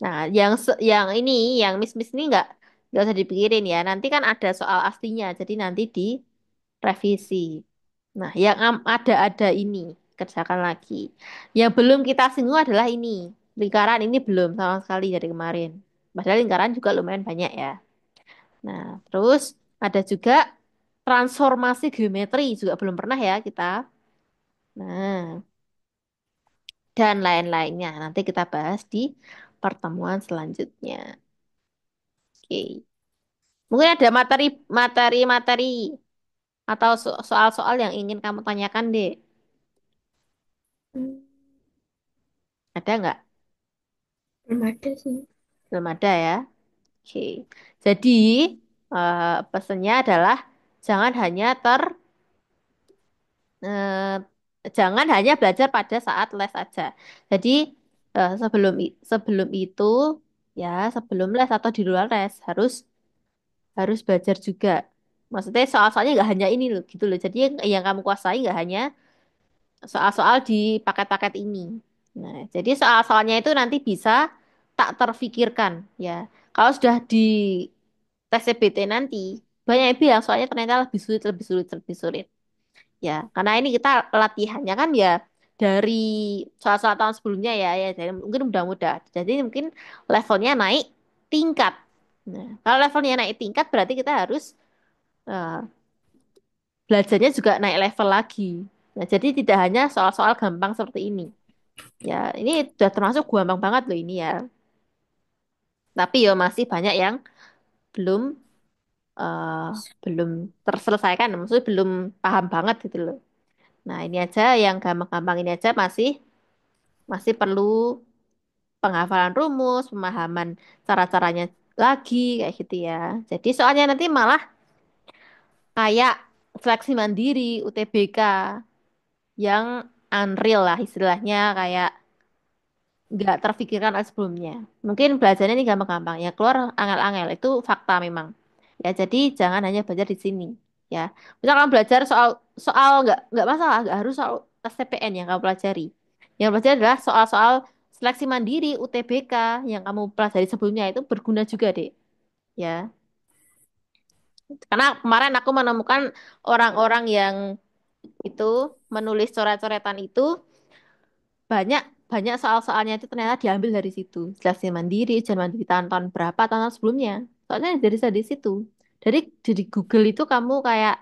Nah, yang ini, yang miss-miss ini nggak usah dipikirin ya. Nanti kan ada soal aslinya, jadi nanti direvisi. Nah, yang ada ini kerjakan lagi. Yang belum kita singgung adalah ini. Lingkaran ini belum sama sekali dari kemarin. Padahal lingkaran juga lumayan banyak ya. Nah, terus ada juga transformasi geometri juga belum pernah ya kita. Nah, dan lain-lainnya. Nanti kita bahas di pertemuan selanjutnya. Oke. Mungkin ada materi atau soal-soal yang ingin kamu tanyakan, Dek. Hmm, Ada nggak? belum ada sih. Belum ada ya. Oke. Jadi, pesannya adalah jangan hanya jangan hanya belajar pada saat les saja. Jadi, sebelum itu ya, sebelum les atau di luar les harus belajar juga. Maksudnya soal-soalnya nggak hanya ini loh, gitu loh. Jadi yang kamu kuasai nggak hanya soal-soal di paket-paket ini. Nah, jadi soal-soalnya itu nanti bisa tak terfikirkan ya. Kalau sudah di tes CBT nanti, banyak yang bilang soalnya ternyata lebih sulit, lebih sulit, lebih sulit. Ya, karena ini kita latihannya kan ya dari soal-soal tahun sebelumnya ya, ya dari mungkin mudah-mudah. Jadi mungkin levelnya naik tingkat. Nah, kalau levelnya naik tingkat berarti kita harus eh, belajarnya juga naik level lagi. Nah, jadi tidak hanya soal-soal gampang seperti ini. Ya, ini sudah termasuk gampang banget loh ini ya. Tapi ya masih banyak yang belum eh, belum terselesaikan, maksudnya belum paham banget gitu loh. Nah, ini aja yang gampang-gampang ini aja masih masih perlu penghafalan rumus, pemahaman cara-caranya lagi kayak gitu ya. Jadi soalnya nanti malah kayak seleksi mandiri, UTBK yang unreal lah istilahnya kayak nggak terfikirkan oleh sebelumnya. Mungkin belajarnya ini gampang-gampang ya keluar angel-angel itu fakta memang. Ya jadi jangan hanya belajar di sini ya. Misal kamu belajar soal soal nggak masalah nggak harus soal STPN yang kamu pelajari. Yang pelajari adalah soal-soal seleksi mandiri UTBK yang kamu pelajari sebelumnya itu berguna juga deh ya. Karena kemarin aku menemukan orang-orang yang itu menulis coret-coretan itu banyak banyak soal-soalnya itu ternyata diambil dari situ. Seleksi mandiri, ujian mandiri tahun-tahun berapa tahun sebelumnya. Soalnya dari situ. Dari Google itu kamu kayak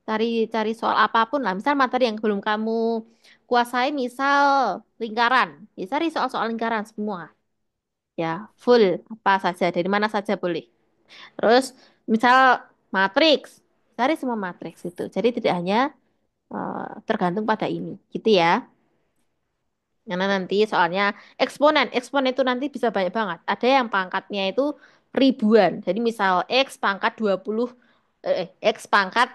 cari cari soal apapun lah. Misal materi yang belum kamu kuasai, misal lingkaran, ya cari soal-soal lingkaran semua. Ya, full apa saja, dari mana saja boleh. Terus misal matriks, cari semua matriks itu. Jadi tidak hanya tergantung pada ini, gitu ya. Karena nanti soalnya eksponen, eksponen itu nanti bisa banyak banget. Ada yang pangkatnya itu ribuan. Jadi misal X pangkat 20, X pangkat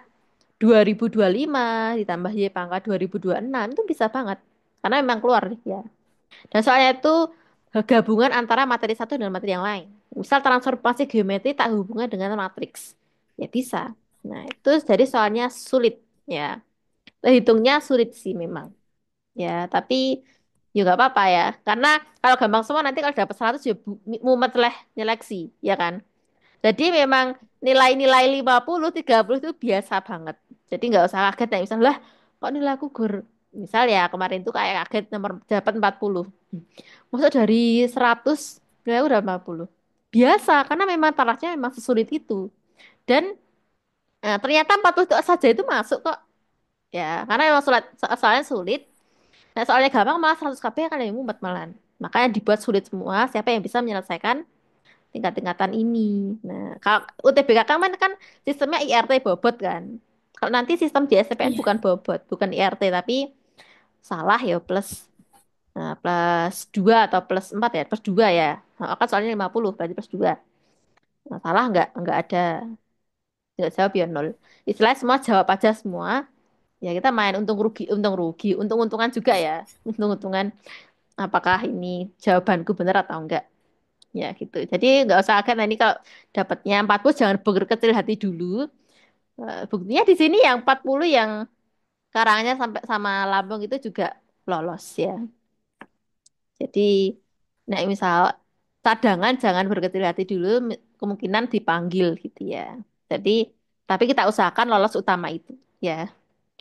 2025 ditambah Y pangkat 2026 itu bisa banget. Karena memang keluar ya. Dan soalnya itu gabungan antara materi satu dan materi yang lain. Misal transformasi geometri tak hubungan dengan matriks. Ya bisa. Nah, itu jadi soalnya sulit ya. Hitungnya sulit sih memang. Ya, tapi ya nggak apa-apa ya. Karena kalau gampang semua nanti kalau dapat 100 ya mumet lah nyeleksi, ya kan? Jadi memang nilai-nilai 50, 30 itu biasa banget. Jadi nggak usah kaget ya. Misalnya, lah kok nilai aku gur. Misal ya kemarin tuh kayak kaget nomor dapat 40. Masuk dari 100, nilai aku udah 40. Biasa, karena memang tarafnya memang sesulit itu. Dan ternyata 40 itu saja itu masuk kok. Ya, karena memang sulit, soalnya sulit. Nah, soalnya gampang malah 100 KB kan yang mumet malahan. Makanya dibuat sulit semua. Siapa yang bisa menyelesaikan tingkat-tingkatan ini. Nah, kalau UTBK kan sistemnya IRT bobot kan. Kalau nanti sistem di STPN Iya. bukan bobot, bukan IRT tapi salah ya plus plus 2 atau plus 4 ya, plus 2 ya. Nah, kan soalnya 50 berarti plus 2. Nah, salah nggak ada. Nggak jawab ya nol. Istilahnya semua jawab aja semua. Ya kita main untung rugi, untung-untungan juga ya. Untung-untungan apakah ini jawabanku benar atau enggak. Ya gitu. Jadi nggak usah agak nanti kalau dapatnya 40 jangan berkecil hati dulu. Buktinya di sini yang 40 yang Karanganyar sampai sama Lampung itu juga lolos ya. Jadi nah misal cadangan jangan berkecil hati dulu kemungkinan dipanggil gitu ya. Jadi tapi kita usahakan lolos utama itu ya.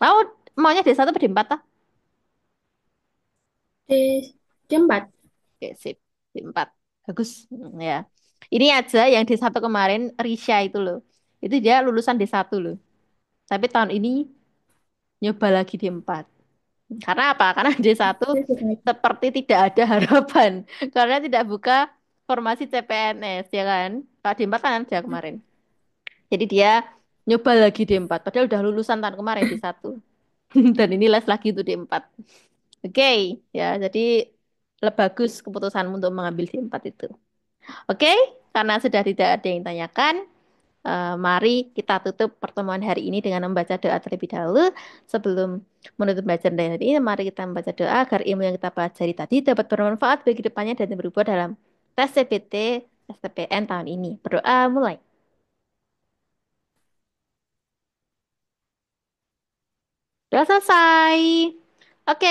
Mau maunya D1 atau D4 ah? D, D4. Oke, sip. D4. Bagus. Ya. Ini aja yang D1 kemarin Risha itu loh. Itu dia lulusan D1 loh. Tapi tahun ini nyoba lagi D4. Karena apa? Karena D1 Saya juga itu. seperti tidak ada harapan. Karena tidak buka formasi CPNS, ya kan? Kalau D4 kan ada kemarin. Jadi dia nyoba lagi D4. Padahal udah lulusan tahun kemarin D1. Dan ini les lagi itu D4. Oke, ya. Jadi bagus keputusanmu untuk mengambil D4 itu. Oke, karena sudah tidak ada yang tanyakan, mari kita tutup pertemuan hari ini dengan membaca doa terlebih dahulu. Sebelum menutup bacaan dari hari ini, mari kita membaca doa agar ilmu yang kita pelajari tadi dapat bermanfaat bagi depannya dan berubah dalam tes CPT STPN tahun ini. Berdoa mulai. Sudah selesai. Oke,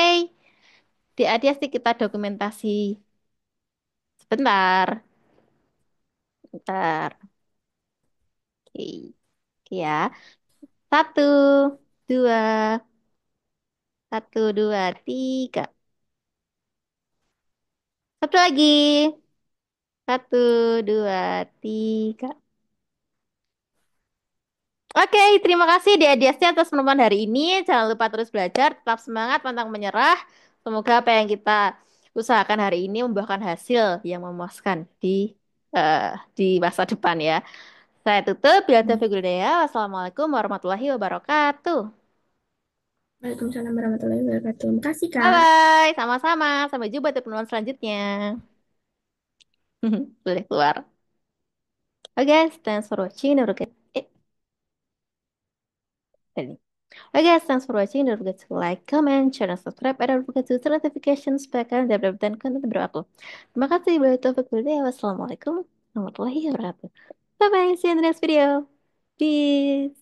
di Adiasti kita dokumentasi sebentar. Bentar. Oke, oke ya. Satu, dua, satu, dua, tiga. Satu lagi. Satu, dua, tiga. Oke, terima kasih di Adiasti atas penemuan hari ini. Jangan lupa terus belajar, tetap semangat, pantang menyerah. Semoga apa yang kita usahakan hari ini membuahkan hasil yang memuaskan eh, di masa depan ya. Saya tutup. Bila taufiq wal hidayah. Wassalamualaikum warahmatullahi wabarakatuh. Waalaikumsalam warahmatullahi wabarakatuh. Makasih, Kak. Bye-bye. Sama-sama. Sampai jumpa di pertemuan selanjutnya. Boleh keluar. Oke, guys. Thanks for watching. Don't forget. Ini. Oke guys, thanks for watching. Don't forget to like, comment, share, dan subscribe. And don't forget to turn notifications supaya kalian tidak mendapatkan konten terbaru aku. Terima kasih. Wassalamualaikum warahmatullahi wabarakatuh. Bye-bye. See you in the next video. Peace.